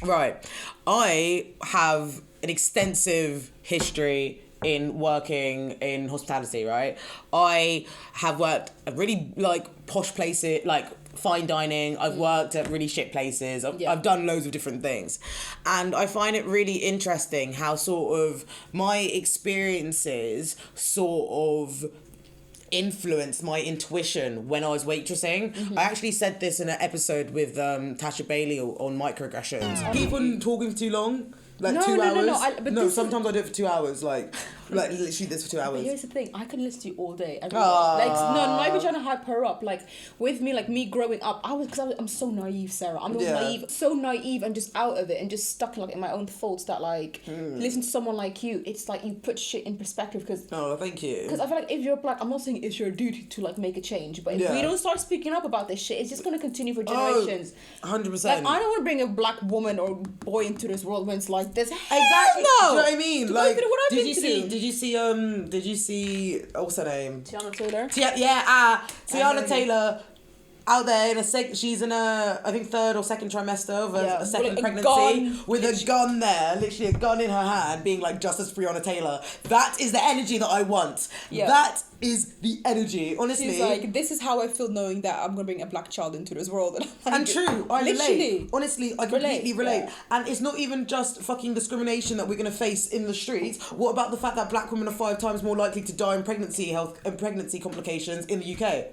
right, I have an extensive history in working in hospitality, right? I have worked at really like posh places, like fine dining. I've worked at really shit places. I've done loads of different things. And I find it really interesting how sort of my experiences sort of influenced my intuition when I was waitressing. I actually said this in an episode with Tasha Bailey on microaggressions. Keep on talking for too long. Like no, 2 hours? No, sometimes I do it for 2 hours. Like literally this for 2 hours. But here's the thing, I can listen to you all day. Every day. Not even trying to hype her up. Like with me, like me growing up, I'm so naive, Sarah. I'm naive, so naive and just out of it and just stuck like in my own thoughts that like listen to someone like you. It's like you put shit in perspective because. Oh, thank you. Because I feel like if you're Black, I'm not saying it's your duty to like make a change, but if we don't start speaking up about this shit, it's just gonna continue for generations. 100%. Like I don't want to bring a Black woman or boy into this world when it's like this. Exactly. No. Do you know what I mean? Like, did you see what's her name? Tiana Taylor. Tiana Taylor. Out there she's in a I think third or second trimester of a second pregnancy with a gun there, literally a gun in her hand, being like justice for Breonna Taylor. That is the energy that I want. That is the energy. Honestly, she's like, this is how I feel knowing that I'm gonna bring a Black child into this world. And true, I relate. Honestly, I completely relate. And it's not even just fucking discrimination that we're gonna face in the streets. What about the fact that Black women are 5 times more likely to die in pregnancy complications in the UK?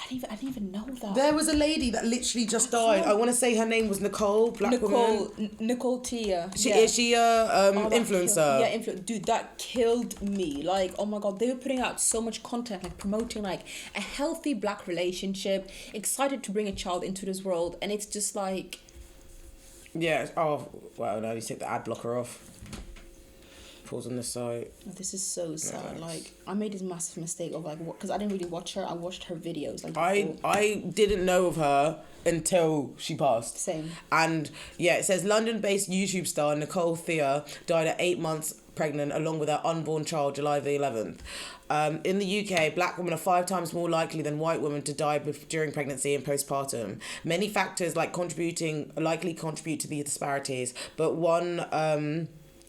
I didn't even know that. There was a lady that literally just died. I want to say her name was Nicole, woman. Nicole Tia. Is she a influencer? Dude, that killed me. Like, oh my God, they were putting out so much content, like promoting like a healthy Black relationship, excited to bring a child into this world, and it's just like. Yeah. Oh, well, no, you take the ad blocker off. Pause on the site. This is so sad. Like, I made this massive mistake of like, because I didn't really watch her. I watched her videos. Like, I didn't know of her until she passed. Same. And it says London-based YouTube star Nicole Thea died at 8 months pregnant along with her unborn child July the 11th. In the UK, Black women are 5 times more likely than white women to die during pregnancy and postpartum. Many factors likely contribute to the disparities, but one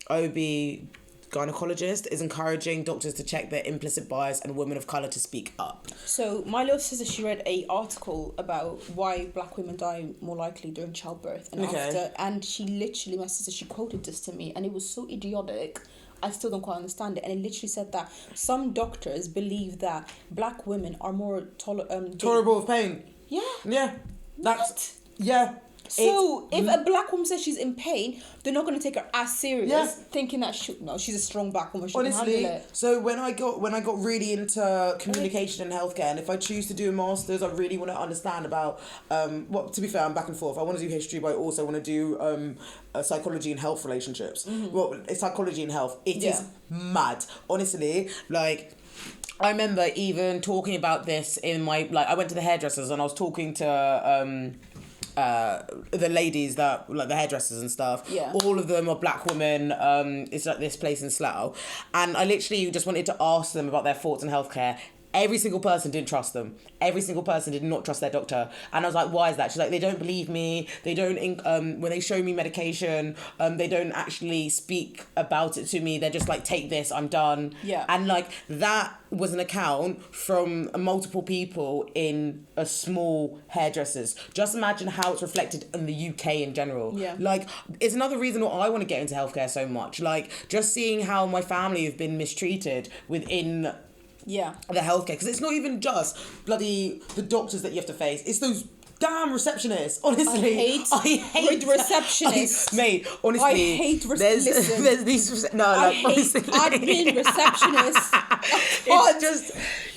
OB gynecologist is encouraging doctors to check their implicit bias and women of colour to speak up. So my little sister, she read a article about why Black women die more likely during childbirth and after, and she literally, my sister, she quoted this to me, and it was so idiotic. I still don't quite understand it, and it literally said that some doctors believe that Black women are more tolerable of pain. Yeah. That's yeah. So if a Black woman says she's in pain, they're not going to take her as serious, thinking that she's a strong Black woman. She can handle it. So when I got really into communication and healthcare, and if I choose to do a master's, I really want to understand about to be fair, I'm back and forth. I want to do history, but I also want to do psychology and health relationships. Well, it's psychology and health. It is mad, honestly. Like, I remember even talking about this in my I went to the hairdressers and I was talking to the ladies that, like the hairdressers and stuff, Yeah. all of them are black women. It's like this place in Slough. And I literally just wanted to ask them about their thoughts on healthcare. Every single person didn't trust them. Every single person did not trust their doctor. And I was like, why is that? She's like, they don't believe me. They don't, when they show me medication, they don't actually speak about it to me. They're just like, take this, I'm done. Yeah. And like, that was an account from multiple people in a small hairdressers. Just imagine how it's reflected in the UK in general. Yeah. Like, it's another reason why I want to get into healthcare so much. Like, just seeing how my family have been mistreated within the healthcare, because it's not even just bloody the doctors that you have to face, it's those damn receptionists. Honestly, I hate receptionists. Mate, honestly, I hate there's these I hate admin receptionists.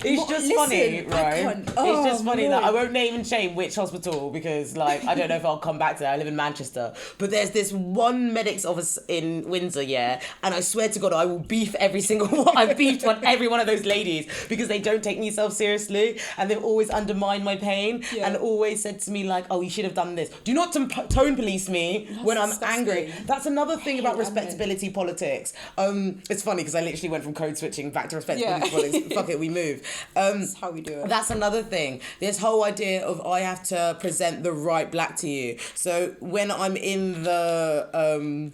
It's just funny, right? It's just funny that I Lord. won't name and shame which hospital, because like I don't know if I'll come back to that. I live in Manchester, but there's this one medics office in Windsor, and I swear to God, I will beef every single one. I've beefed every one of those ladies because they don't take me seriously, and they've always undermined my pain and always said to me like, oh, you should have done this. Do not tone police me when I'm angry. That's another thing about respectability politics. It's funny because I literally went from code switching back to respectability politics. Fuck it, we move. That's how we do it. That's another thing. This whole idea of I have to present the right black to you. So when I'm in the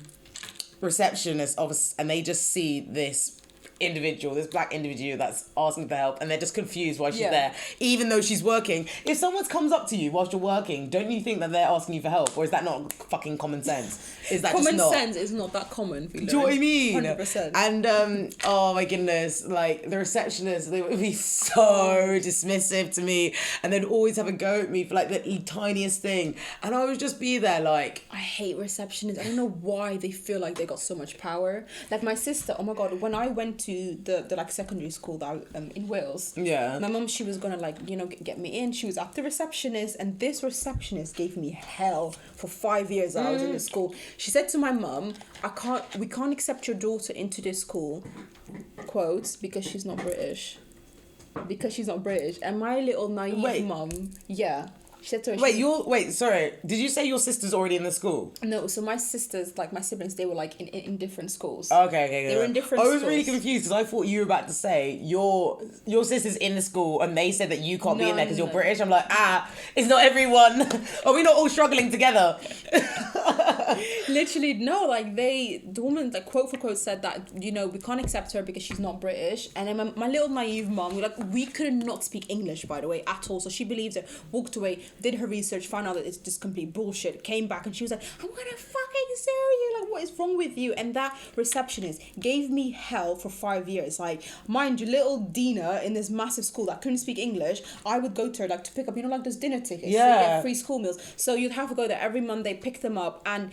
receptionist office and they just see this black individual that's asking for help, and they're just confused why she's there, even though she's working. If someone comes up to you whilst you're working, don't you think that they're asking you for help, or is that not fucking common sense? Is that common just not? sense is not that common? Do you know what I mean? 100%. And oh my goodness, like the receptionists, they would be so dismissive to me, and they'd always have a go at me for like the tiniest thing, and I would just be there like, I hate receptionists. I don't know why they feel like they got so much power. Like my sister, oh my God, when I went to the like secondary school that in Wales, my mum, she was gonna like, you know, get me in. She was at the receptionist, and this receptionist gave me hell for 5 years that I was in the school. She said to my mum, we can't accept your daughter into this school, quotes, because she's not British. And my little naive mum, she said to her, sorry, did you say your sister's already in the school? No, so my sisters, like my siblings, they were like in different schools. Okay. They were in different schools. I was really confused because I thought you were about to say your sister's in the school and they said that you can't be in there because you're British. I'm like, it's not everyone. Are we not all struggling together? Literally, no, like the woman, like quote for quote, said that, you know, we can't accept her because she's not British. And then my little naive mom, we could not speak English, by the way, at all. So she believed it, walked away, did her research, found out that it's just complete bullshit, came back, and she was like, I'm gonna fucking sue you, like, what is wrong with you? And that receptionist gave me hell for 5 years. Like, mind you, little Dina in this massive school that couldn't speak English, I would go to her like to pick up, you know, like those dinner tickets, so you get free school meals, so you'd have to go there every Monday, pick them up, and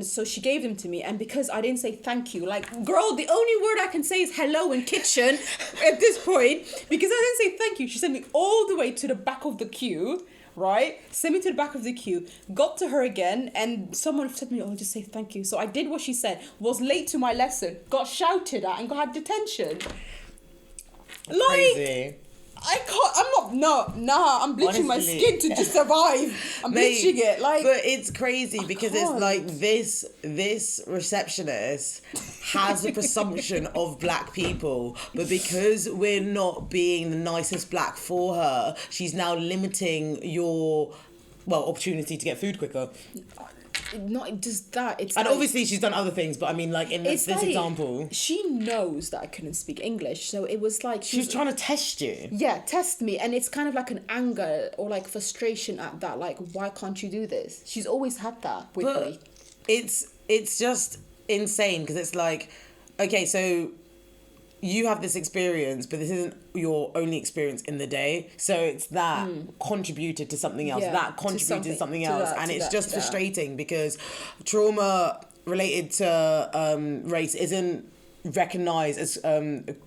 so she gave them to me. And because I didn't say thank you, like, girl, the only word I can say is hello in kitchen at this point, because I didn't say thank you. She sent me all the way to the back of the queue, right? Sent me to the back of the queue, got to her again, and someone said to me, oh, just say thank you. So I did what she said, was late to my lesson, got shouted at, and got detention. Like, crazy. I can't, I'm bleaching my skin to just survive. I'm bleaching it, like. But it's crazy because it's like this receptionist has a presumption of black people, but because we're not being the nicest black for her, she's now limiting your, opportunity to get food quicker. Not just that, it's and like, obviously she's done other things, but I mean, like in this example, she knows that I couldn't speak English, so it was like she was trying to test you. Yeah, test me, and it's kind of like an anger or like frustration at that. Like, why can't you do this? She's always had that with me. It's just insane because it's like, okay, so you have this experience, but this isn't your only experience in the day. So it's that contributed to something else, that contributed to something else. And it's just frustrating because trauma related to race isn't recognised as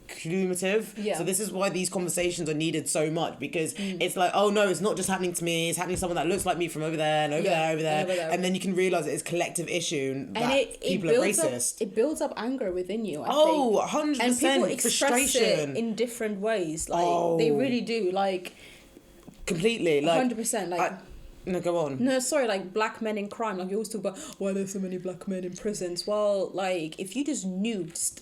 cumulative. So this is why these conversations are needed so much, because it's like, oh no, it's not just happening to me, it's happening to someone that looks like me from over there and over there, and then you can realise it's a collective issue that people are racist. It builds up anger within you, I think. 100%. And people express it in different ways, like they really do, like completely, like 100%, like No, go on. No, sorry, like black men in crime. Like you always talk about why there's so many black men in prisons. Well, like if you just knew just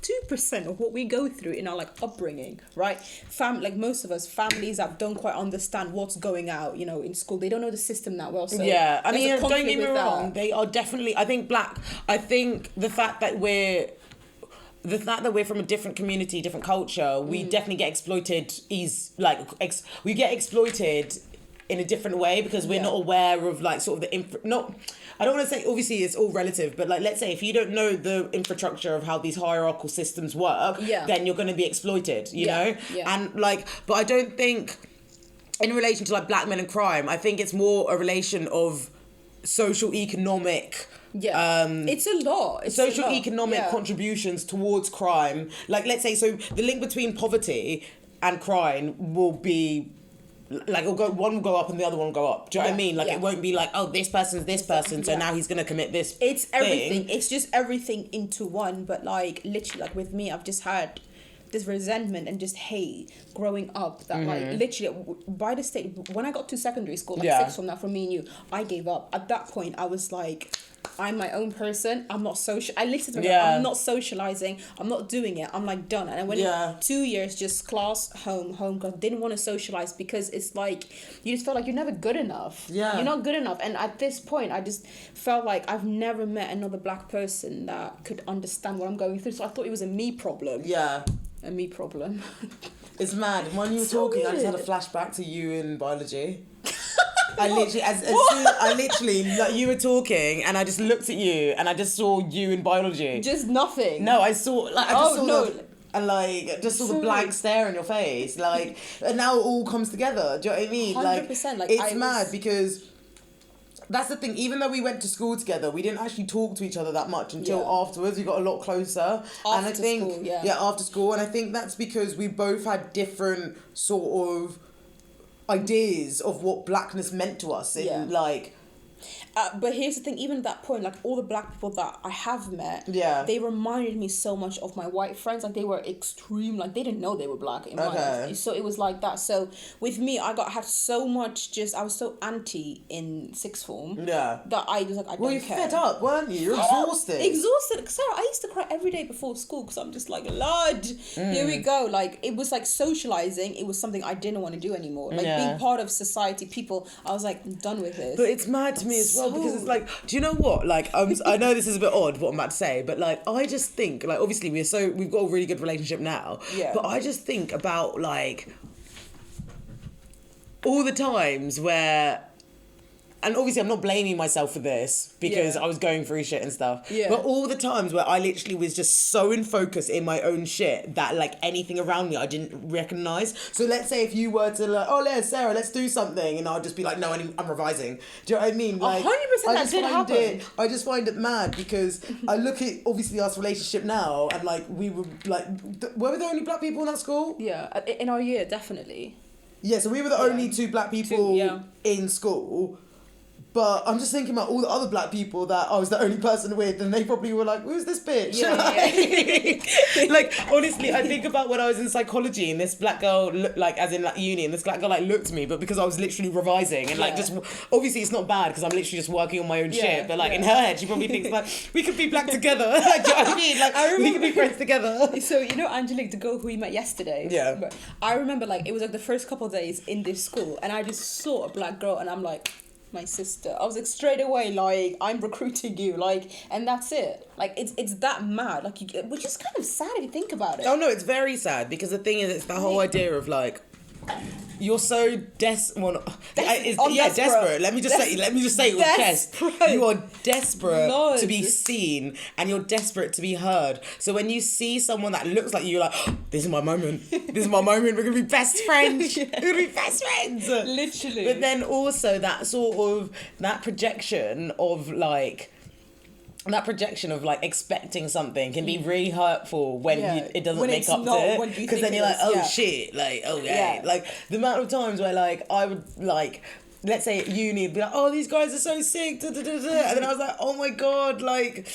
2% of what we go through in our like upbringing, right? Like most of us, families that don't quite understand what's going out, you know, in school, they don't know the system that well. So yeah, I mean, there's a don't get conflict me with wrong. that. They are definitely. I think the fact that we're from a different community, different culture, we definitely get exploited. We get exploited in a different way because we're not aware of like sort of I don't want to say, obviously it's all relative, but like let's say if you don't know the infrastructure of how these hierarchical systems work, then you're going to be exploited, you know? Yeah. And like, but I don't think in relation to like black men and crime, I think it's more a relation of social economic it's a lot. Social economic contributions towards crime. Like let's say, so the link between poverty and crime will be like one will go up and the other one will go up. Do you know what I mean? Like it won't be like, oh, this person's this person, so now he's gonna commit this. It's everything. It's just everything into one. But like literally, like with me, I've just had this resentment and just hate growing up that like literally by the state when I got to secondary school, like sixth form, now for me and you, I gave up. At that point, I was like, I'm my own person. I'm not social. I listened to I'm not socializing. I'm not doing it. I'm like done. And I went in 2 years just class, home, because didn't want to socialize because it's like you just felt like you're never good enough. Yeah, you're not good enough. And at this point, I just felt like I've never met another black person that could understand what I'm going through. So I thought it was a me problem. Yeah, a me problem. It's mad. When you were talking, weird. I just had a flashback to you in biology. I literally, like you were talking, and I just looked at you, and I just saw you in biology. Just nothing. No, I saw the blank stare on your face, like, and now it all comes together. Do you know what I mean? 100%. Like it's mad because that's the thing. Even though we went to school together, we didn't actually talk to each other that much until afterwards. We got a lot closer. After school, and I think that's because we both had different sort of ideas of what blackness meant to us but here's the thing, even at that point, like all the black people that I have met, they reminded me so much of my white friends. Like they were extreme, like they didn't know they were black in my eyes. So it was like that. So with me, I had so much I was so anti in sixth form that I was like, I don't care. Well, you fed up, weren't you? You're exhausted. Sarah, I used to cry every day before school because I'm just like, Lord, here we go. Like it was like socializing. It was something I didn't want to do anymore. Like being part of society, people, I was like, I'm done with this. But it's mad to me as well because it's like, do you know what? Like, I know this is a bit odd what I'm about to say, but like, I just think like, obviously we've got a really good relationship now. Yeah. But I just think about like all the times where. And obviously I'm not blaming myself for this because I was going through shit and stuff. Yeah. But all the times where I literally was just so in focus in my own shit that like anything around me I didn't recognise. So let's say if you were to like, oh, Sarah, let's do something. And I'll just be like, no, I'm revising. Do you know what I mean? Like, 100% that did happen. I just find it mad because I look at obviously our relationship now and like we were like, were we the only black people in that school? Yeah, in our year, definitely. Yeah, so we were the only two black people in school. But I'm just thinking about all the other black people that I was the only person with, and they probably were like, "Who's this bitch?" Yeah. Like honestly, I think about when I was in psychology, and this black girl, as in like uni, and this black girl like looked at me, but because I was literally revising, and like just obviously it's not bad because I'm literally just working on my own shit, but like in her head, she probably thinks like we could be black together. Like, do you know what I mean? Like we could be friends together. So you know Angelique, the girl who we met yesterday. Yeah. I remember like it was like the first couple of days in this school, and I just saw a black girl, and I'm like, my sister. I was like straight away like, I'm recruiting you, like, and that's it. Like it's that mad, like which is kind of sad if you think about it. Oh no, it's very sad because the thing is, it's the whole idea of like, you're so desperate. Let me just say it with chest. You are desperate to be seen, and you're desperate to be heard. So when you see someone that looks like you, you're like, oh, this is my moment. This is my moment. We're gonna be best friends. We're gonna be best friends. Literally. But then also that sort of that projection of like. That projection of like expecting something can be really hurtful when it doesn't make up to it, because then you're like, oh shit, like like the amount of times where like I would like, let's say at uni, be like, oh, these guys are so sick, and then I was like, oh my god, like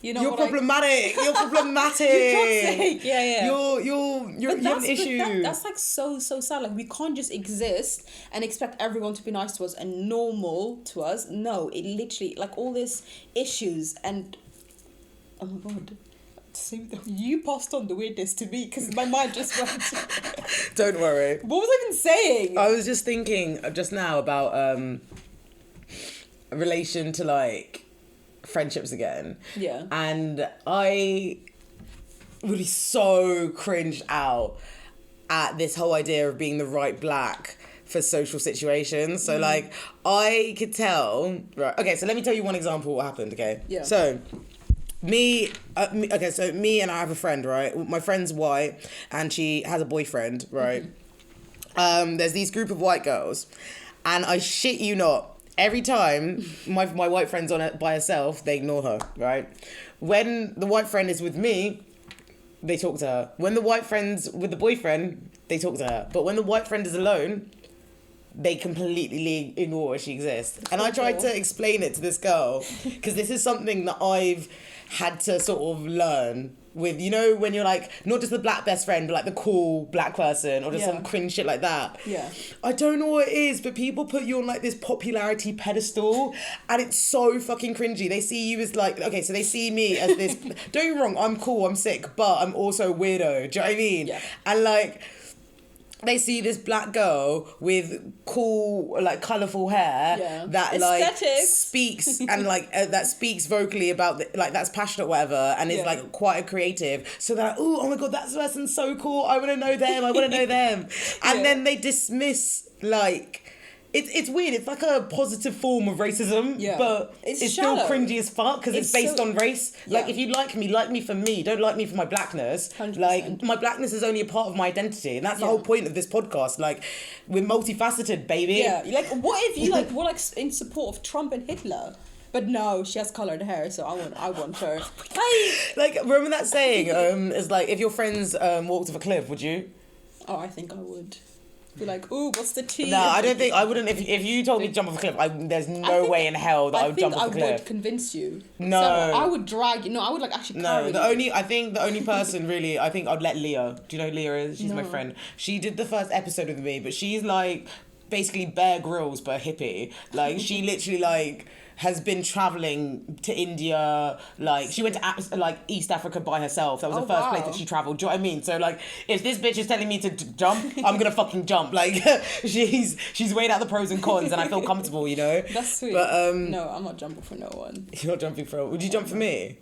You know, you're like, problematic. You're problematic. you're toxic. Yeah. You have an issue. That's like so sad. Like, we can't just exist and expect everyone to be nice to us and normal to us. No, it literally, like, all these issues and oh my god. You passed on the weirdness to me because my mind just went. Don't worry. What was I even saying? I was just thinking just now about relation to like friendships again. Yeah. And I would be so cringed out at this whole idea of being the right black for social situations. So like I could tell, right, okay, so let me tell you one example of what happened, okay? Yeah. So me and I have a friend, right? My friend's white and she has a boyfriend, right? There's these group of white girls and I shit you not, every time my white friend's on it by herself, they ignore her, right? When the white friend is with me, they talk to her. When the white friend's with the boyfriend, they talk to her. But when the white friend is alone, they completely ignore her, she exists. And I tried to explain it to this girl because this is something that I've had to sort of learn with, you know, when you're like, not just the black best friend, but like the cool black person or just some cringe shit like that. Yeah. I don't know what it is, but people put you on like this popularity pedestal and it's so fucking cringy. They see you as like, okay, so they see me as this, don't get me wrong, I'm cool, I'm sick, but I'm also a weirdo. Do you know what I mean? Yeah. And like, they see this black girl with cool, like, colourful hair that, Aesthetics. like, speaks and, like, that speaks vocally about, like, that's passionate, whatever, and is, like, quite a creative. So they're like, oh my God, that person's so cool. I want to know them. I want to know them. And then they dismiss, like... It's weird. It's like a positive form of racism, but it's still cringy as fuck because it's based on race. Like, if you like me for me. Don't like me for my blackness. 100%. Like, my blackness is only a part of my identity, and that's the whole point of this podcast. Like, we're multifaceted, baby. Yeah. Like, what if you like were like in support of Trump and Hitler? But no, she has coloured hair, so I want her. Like, remember that saying? It's like, if your friends walked off a cliff, would you? Oh, I think I would. Be like, ooh, what's the tea? No, I don't think I wouldn't. If you told me to jump off a cliff, there's no way in hell that I would jump off a cliff. I would convince you. No, so I would drag you. No, I would like actually. Carry you. I think the only person really, I think I'd let Leah. Do you know who Leah is? She's my friend. She did the first episode with me, but she's like basically Bear Grylls but a hippie. Like she literally like has been traveling to India. Like she went to like East Africa by herself. That was the first place that she traveled. Do you know what I mean? So like, if this bitch is telling me to jump, I'm gonna fucking jump. Like she's weighed out the pros and cons, and I feel comfortable. You know. That's sweet. But no, I'm not jumping for no one. You're not jumping for. Would you jump for me?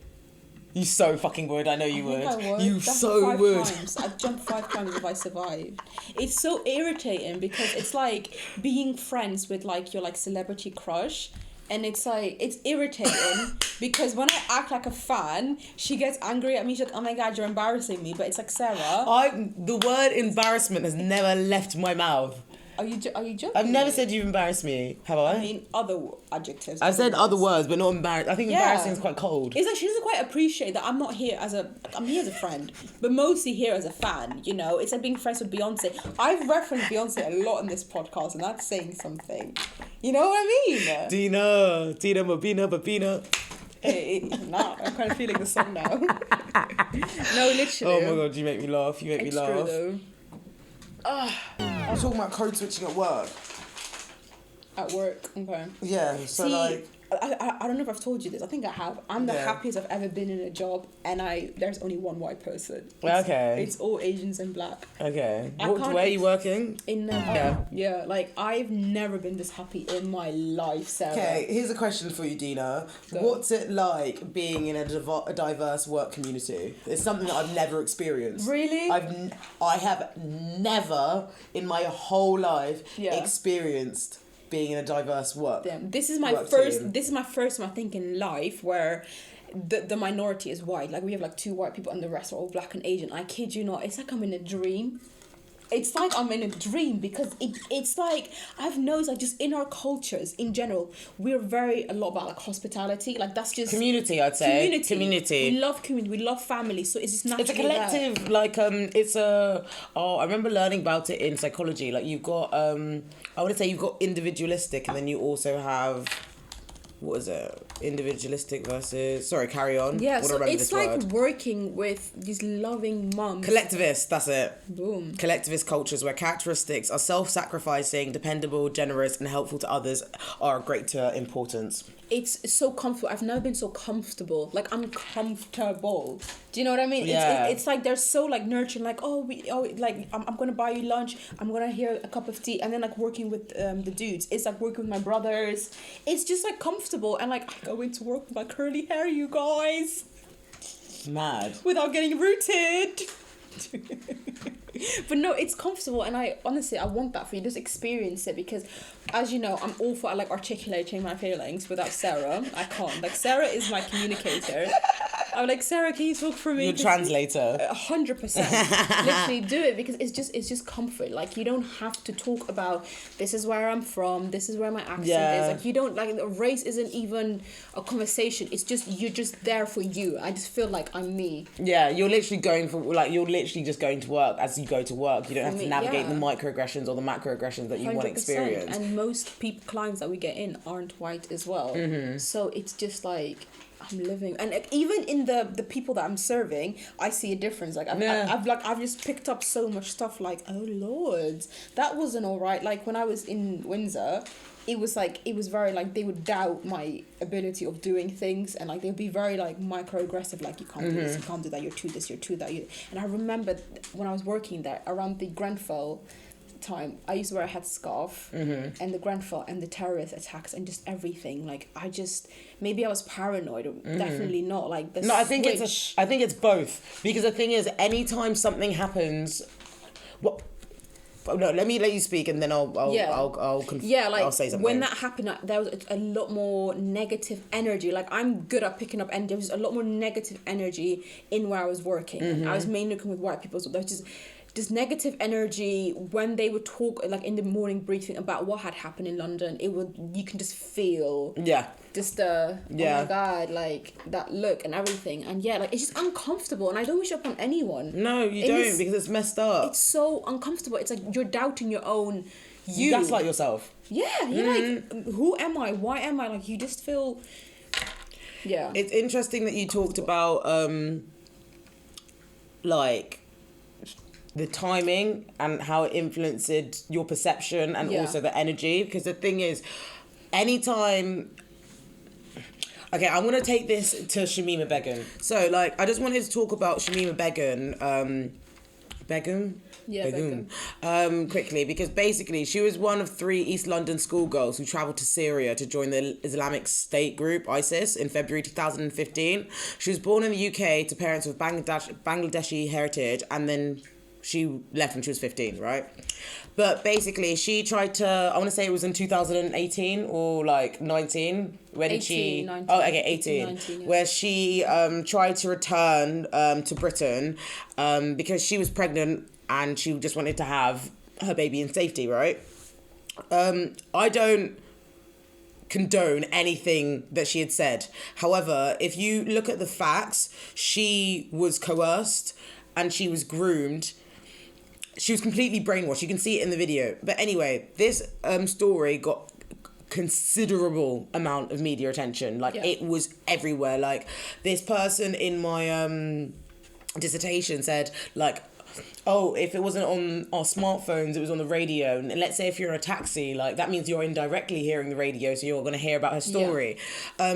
You so fucking would. I know you would. I would. You That's so 5 would. times. I've jumped 5 times if I survived. It's so irritating because it's like being friends with like your like celebrity crush. And it's like, it's irritating because when I act like a fan, she gets angry at me. She's like, oh my God, you're embarrassing me. But it's like, Sarah. The word embarrassment has never left my mouth. Are you joking? I've never said you've embarrassed me, have I? I mean, other adjectives. I've said other words, but not embarrassed. I think embarrassing is quite cold. It's like she doesn't quite appreciate that I'm here as a friend, but mostly here as a fan, you know? It's like being friends with Beyonce. I've referenced Beyonce a lot in this podcast, and that's saying something. You know what I mean? Dina, Babina. Hey, nah, I'm kind of feeling the song now. No, literally. Oh my God, you make me laugh. You make me laugh. Though. I'm talking about code switching at work. At work, okay. Yeah, so like... I don't know if I've told you this. I think I have. I'm the happiest I've ever been in a job, and there's only one white person. It's all Asians and black. Okay. Where are you working? In like I've never been this happy in my life, Sarah. Okay, here's a question for you, Dina. What's it like being in a diverse work community? It's something that I've never experienced. Really? I have never in my whole life experienced being in a diverse work. Damn. This is my first time I think in life where the minority is white. Like we have like 2 white people and the rest are all black and Asian. I kid you not. It's like I'm in a dream. It's like I'm in a dream because it's like I've noticed like just in our cultures in general we're a lot about like hospitality, like that's just community. I'd say community. We love community, we love family, so it's just naturally it's a collective there. Like it's a I remember learning about it in psychology. Like you've got I would say you've got individualistic and then you also have what is it? Individualistic versus... Sorry, carry on. Yeah, What so remember it's this like word. working with these loving mums. Collectivist, that's it. Boom. Collectivist cultures where characteristics are self-sacrificing, dependable, generous, and helpful to others are of greater importance. It's so comfortable. I've never been so comfortable. Like, I'm comfortable. Do you know what I mean? Yeah. It's like they're so like nurturing. Like, like I'm gonna buy you lunch. I'm gonna hear a cup of tea, and then like working with the dudes. It's like working with my brothers. It's just like comfortable, and like I go into work with my curly hair, you guys, Mad. without getting rooted. But no, it's comfortable, and I honestly want that for you. Just experience it, because as you know, I'm awful at like articulating my feelings. Without Sarah, I can't. Like, Sarah is my communicator. I'm like, Sarah, can you talk for me? You're a translator. 100%. Literally do it, because it's just comfort. Like, you don't have to talk about this is where I'm from, this is where my accent is. Like, you don't, like, race isn't even a conversation. It's just, you're just there for you. I just feel like I'm me. Yeah, you're literally just going to work as you go to work. You don't have to navigate the microaggressions or the macroaggressions that you want to 100%. experience. And most clients that we get in aren't white as well. Mm-hmm. So it's just like, I'm living, and like, even in the people that I'm serving, I see a difference. Like I've just picked up so much stuff. Like, oh Lord, that wasn't all right. Like, when I was in Windsor, it was very like they would doubt my ability of doing things, and like they'd be very like microaggressive. Like, you can't do this, you can't do that. You're too this, you're too that. And I remember when I was working there around the Grenfell time, I used to wear a headscarf, and the Grenfell and the terrorist attacks and just everything. Like, maybe I was paranoid, or definitely not. Like, I think it's both, because the thing is, anytime something happens, let me let you speak, and then I'll say something. When that happened, there was a lot more negative energy. Like, I'm good at picking up, and there was a lot more negative energy in where I was working. I was mainly working with white people, so there was just negative energy when they would talk, like in the morning briefing, about what had happened in London. You can just feel just oh my God, like that look and everything, and like it's just uncomfortable, and I don't wish it upon anyone. No, you don't, because it's messed up. It's so uncomfortable. It's like you're doubting your own. You gaslight yourself. Yeah, you're like, who am I? Why am I? Like, you just feel. Yeah. It's interesting that you talked about like the timing and how it influenced your perception and also the energy, because the thing is, anytime... Okay, I'm going to take this to Shamima Begum. So, like, I just wanted to talk about Shamima Begum. Begum? Yeah, Begum. Quickly, because basically she was one of 3 East London schoolgirls who travelled to Syria to join the Islamic State group ISIS in February 2015. She was born in the UK to parents of Bangladeshi heritage, and then she left when she was 15, right? But basically, she tried to, I want to say it was in 2018 or like 19. When 18, 19. Oh, okay, 18. 19, yeah. Where she tried to return to Britain because she was pregnant and she just wanted to have her baby in safety, right? I don't condone anything that she had said. However, if you look at the facts, she was coerced and she was groomed. She was completely brainwashed. You can see it in the video. But anyway, this story got considerable amount of media attention. Like, it was everywhere. Like, this person in my dissertation said, like, oh, if it wasn't on our smartphones, it was on the radio. And let's say if you're in a taxi, like, that means you're indirectly hearing the radio, so you're going to hear about her story.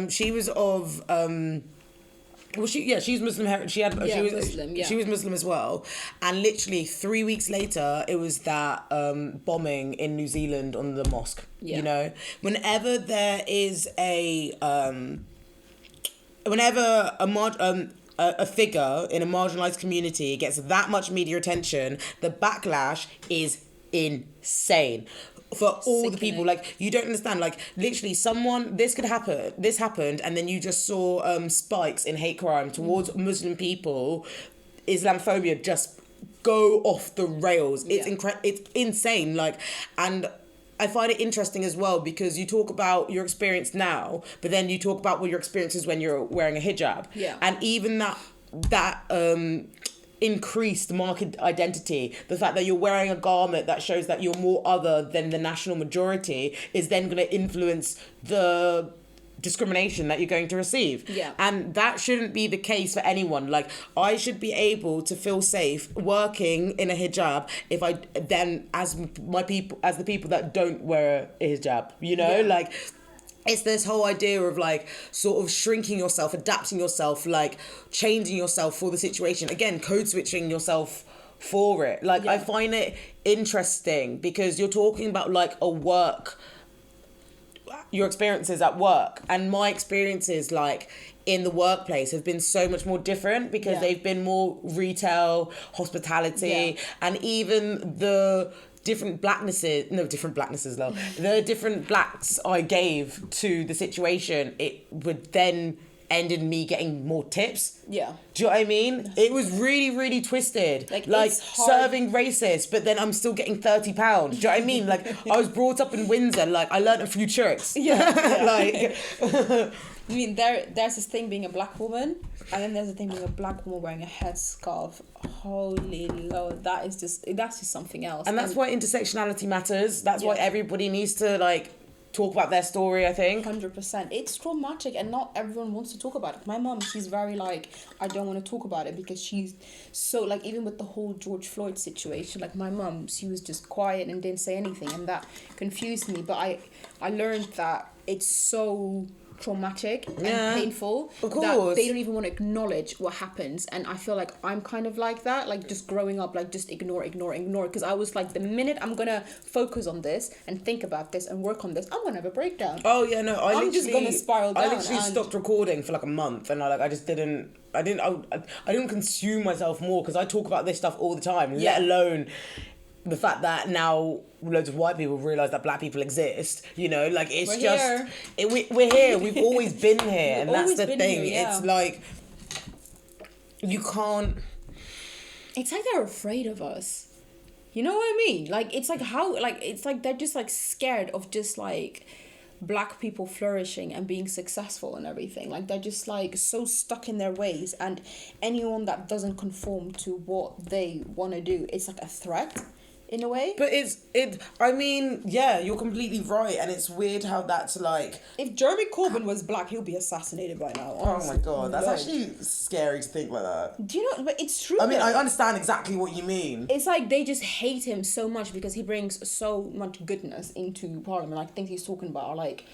She was of... she's Muslim. She was Muslim as well, and literally 3 weeks later, it was that bombing in New Zealand on the mosque. Yeah. You know, whenever there is a figure in a marginalized community gets that much media attention, the backlash is insane. For all the people, like, you don't understand, like, literally this happened, and then you just saw spikes in hate crime towards Muslim people, Islamophobia just go off the rails. It's it's insane, like, and I find it interesting as well, because you talk about your experience now, but then you talk about what your experience is when you're wearing a hijab, and even that increased market identity, the fact that you're wearing a garment that shows that you're more other than the national majority, is then going to influence the discrimination that you're going to receive. Yeah. And that shouldn't be the case for anyone. Like, I should be able to feel safe working in a hijab if I then as the people that don't wear a hijab, you know? Yeah. Like, it's this whole idea of like sort of shrinking yourself, adapting yourself, like changing yourself for the situation. Again, code switching yourself for it. Like, Yeah. I find it interesting because you're talking about like your experiences at work, and my experiences like in the workplace have been so much more different because Yeah. they've been more retail, hospitality, and even the different blacks I gave to the situation, it would then end in me getting more tips. Yeah. Do you know what I mean? It was really, really twisted. Like, Like it's hard. serving racist, but then I'm still getting £30. Do you know what I mean? Like, I was brought up in Windsor, like I learned a few tricks. Yeah. Like I mean, there's this thing being a black woman, and then there's a thing being a black woman wearing a headscarf. Holy Lord, that's just something else. and that's why intersectionality matters. That's why everybody needs to like talk about their story, I think. 100%. It's traumatic, and not everyone wants to talk about it. My mom, she's very like, I don't want to talk about it because she's so like, even with the whole George Floyd situation, like my mom, she was just quiet and didn't say anything, and that confused me. But I learned that it's so traumatic and painful that they don't even want to acknowledge what happens. And I feel like I'm kind of like that, like just growing up, like just ignore, because I was like, the minute I'm gonna focus on this and think about this and work on this, I'm gonna have a breakdown. Oh yeah, no, I'm just gonna spiral down. I literally stopped recording for like a month, and I just didn't consume myself more because I talk about this stuff all the time, let alone the fact that now loads of white people realise that black people exist, you know, like it's we're here, we've always been here, and that's the thing. It's like, you can't, it's like they're afraid of us, you know what I mean? Like, it's like how, like, it's like they're just like scared of just like black people flourishing and being successful and everything. Like, they're just like so stuck in their ways, and anyone that doesn't conform to what they want to do, it's like a threat in a way. But I mean, yeah, you're completely right, and it's weird how that's like, if Jeremy Corbyn was black, he'll be assassinated by now, honestly. Oh my god, that's actually scary to think like that. Do you know, but it's true. I mean, I understand exactly what you mean. It's like they just hate him so much because he brings so much goodness into Parliament. Like, things he's talking about are like,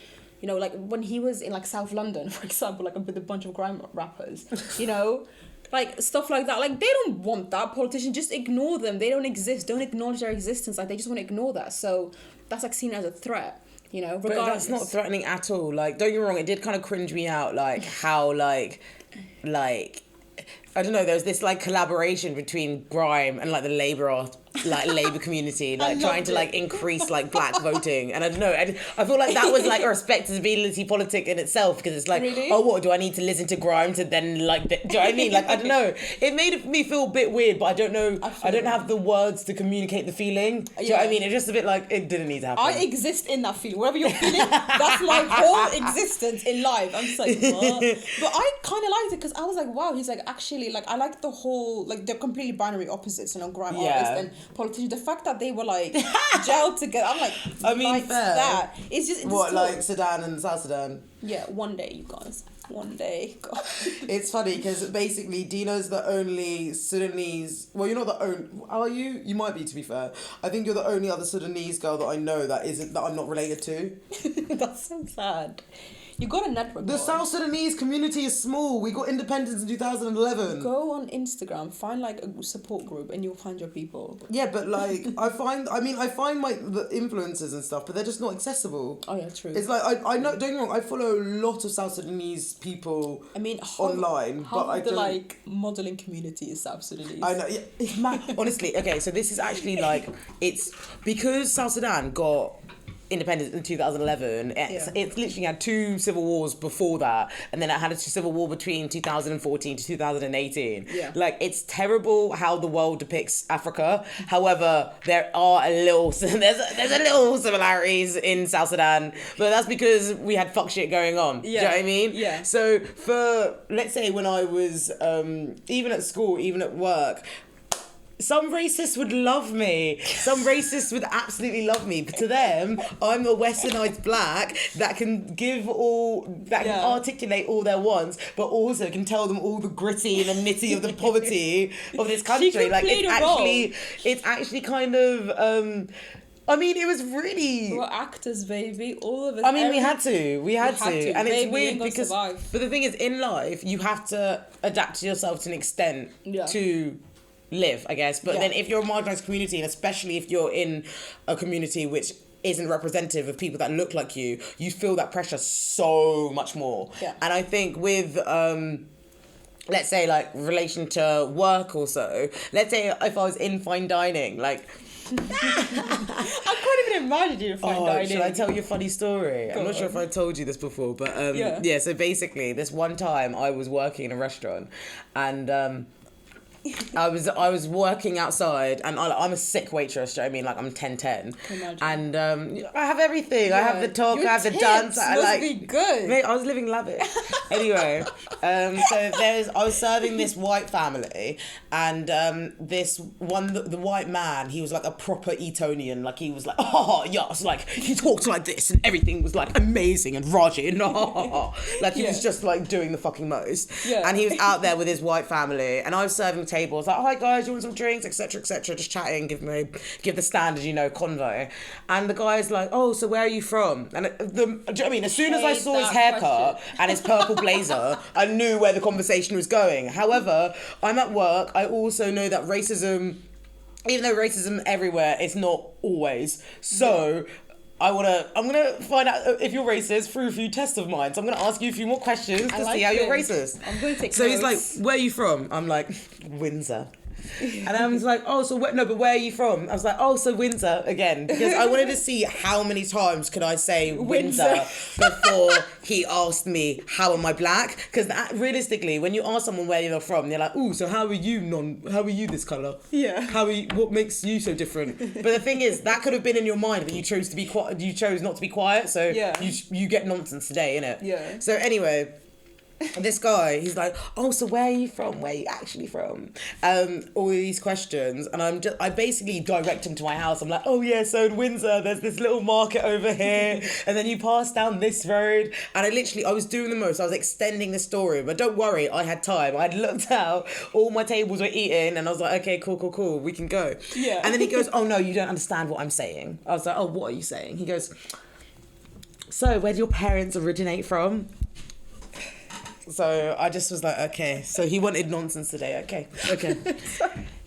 you know, like when he was in like South London, for example, like with a bunch of grime rappers, you know, like stuff like that. Like, they don't want that. Politicians, just ignore them. They don't exist. Don't acknowledge their existence. Like, they just want to ignore that. So that's like seen as a threat, you know. But that's not threatening at all. Like, don't get me wrong, it did kind of cringe me out, like how like I don't know, there was this like collaboration between grime and like the Labour community, like trying to like increase like black voting, and I don't know, I feel like that was like a respectability politic in itself, because it's like, really? Oh, what do I need to listen to grime to then like do you know what I mean? Like, I don't know, it made me feel a bit weird, but I don't know, I don't have the words to communicate the feeling. Do you know what I mean? It's just a bit like, it didn't need to happen. I exist in that feeling. Whatever you're feeling, that's my whole existence in life. I'm just like, what? But I kind of liked it because I was like, wow, he's like, actually, like, I like the whole, like, they're completely binary opposites, you know, grime artists and politicians. The fact that they were like gelled together, I'm like, I mean, like fair. That. It's just, it's what, still, like Sudan and South Sudan? Yeah, one day, you guys. One day. God. It's funny because basically Dina's the only Sudanese, well, you're not the only, are you? You might be, to be fair. I think you're the only other Sudanese girl that I know that I'm not related to. That's so sad. You got a network. The South Sudanese community is small. We got independence in 2011. Go on Instagram, find like a support group, and you'll find your people. Yeah, but like I find my the influencers and stuff, but they're just not accessible. Oh yeah, true. It's like I know. Don't get me wrong. I follow a lot of South Sudanese people. I mean, online, but I the don't. Like modeling community is South Sudanese. I know. Yeah, it's mad. Honestly, okay. So this is actually like, it's because South Sudan got independence in 2011. It's literally had 2 civil wars before that, and then it had a civil war between 2014 to 2018. Like, it's terrible how the world depicts Africa. However, there are a little there's a little similarities in South Sudan, but that's because we had fuck shit going on. Do you know what I mean? So for, let's say, when I was even at school, even at work, some racists would love me. Some racists would absolutely love me. But to them, I'm a westernized black that can can articulate all their wants, but also can tell them all the gritty and the nitty of the poverty of this country. It's actually kind of. I mean, it was really. We're actors, baby. All of us. I mean, we had to, and baby, it's weird because. survive. But the thing is, in life, you have to adapt to yourself to an extent to live, I guess. But then, if you're a marginalised community, and especially if you're in a community which isn't representative of people that look like you feel that pressure so much more. Yeah. And I think with. Let's say, like, relation to work or so. Let's say if I was in fine dining, like. I can't even imagine you in fine dining. Should I tell you a funny story? I'm not sure if I told you this before, but so basically this one time I was working in a restaurant and I was working outside and I'm a sick waitress, do you know what I mean? Like I'm 10-10. And I have everything. I have the talk, I have the dance. I must be good. Mate, I was living lavish. Anyway, I was serving this white family and this one, the white man, he was like a proper Etonian. Like he was like, oh yes, like he talked like this and everything was like amazing and Raji and like he was just like doing the fucking most. Yeah. And he was out there with his white family and I was serving tables like, hi guys, you want some drinks, etc, just chatting, give the standard, convo. And the guy's like, oh, so where are you from? And do you know what I mean? As soon as I saw his haircut and his purple blazer, I knew where the conversation was going. However, I'm at work. I also know that racism, even though racism everywhere, it's not always. So I'm gonna find out if you're racist through a few tests of mine. So I'm gonna ask you a few more questions to see how you're racist. I'm gonna take So notes. he's like, where are you from? I'm like, Windsor. And I was like, oh, so but where are you from? I was like, oh, so Windsor again, because I wanted to see how many times could I say Windsor before he asked me how am I black? Because realistically, when you ask someone where you're from, they're like, ooh, so how are you this colour? Yeah. What makes you so different? But the thing is, that could have been in your mind, but you chose to be quiet. You chose not to be quiet, so you get nonsense today, innit? Yeah. So anyway. This guy, he's like, oh, so where are you from? Where are you actually from? All these questions. And I basically direct him to my house. I'm like, oh yeah, so in Windsor, there's this little market over here. And then you pass down this road. And I was doing the most. I was extending the story. But don't worry, I had time. I had looked out. All my tables were eaten. And I was like, okay, cool. We can go. Yeah. And then he goes, oh no, you don't understand what I'm saying. I was like, oh, what are you saying? He goes, so where do your parents originate from? So I just was like, okay. So he wanted nonsense today. Okay.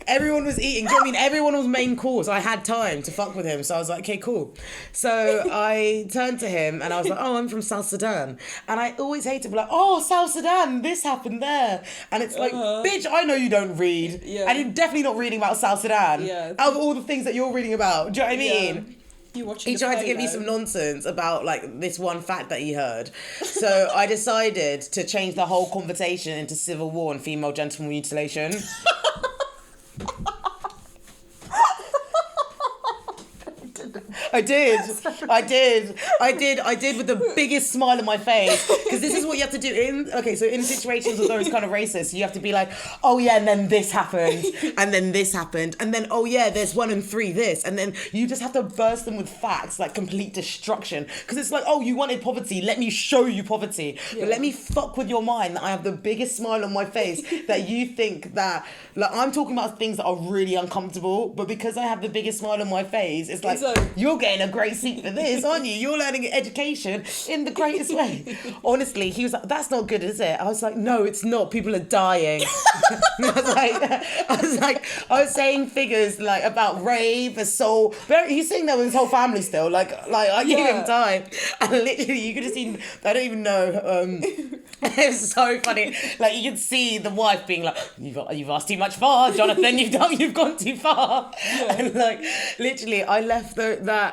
Everyone was eating. Do you know what I mean? Everyone was main course. I had time to fuck with him. So I was like, okay, cool. So I turned to him and I was like, oh, I'm from South Sudan. And I always hate to be like, oh, South Sudan, this happened there. And it's like, bitch, I know you don't read. Yeah. And you're definitely not reading about South Sudan. Yeah. Out of all the things that you're reading about. Do you know what I mean? Yeah. He tried to give me some nonsense about like this one fact that he heard. So I decided to change the whole conversation into civil war and female genital mutilation. I did with the biggest smile on my face, because this is what you have to do in situations with those kind of racists. You have to be like, oh yeah, and then this happened, and then this happened, and then oh yeah, there's 1 and 3 this, and then you just have to burst them with facts, like complete destruction, because it's like, oh, you wanted poverty, let me show you poverty, but let me fuck with your mind that I have the biggest smile on my face that you think that, like, I'm talking about things that are really uncomfortable, but because I have the biggest smile on my face, it's like, you're getting a great seat for this, aren't you? You're learning education in the greatest way. Honestly, he was like, that's not good, is it? I was like, no, it's not. People are dying. I was saying figures like about rape, assault. He's saying that with his whole family still. Like I gave him time, and literally you could have seen. I don't even know. It was so funny. Like you could see the wife being like, "You've asked too much far, Jonathan. You've gone too far." Yeah. And like literally, I left that.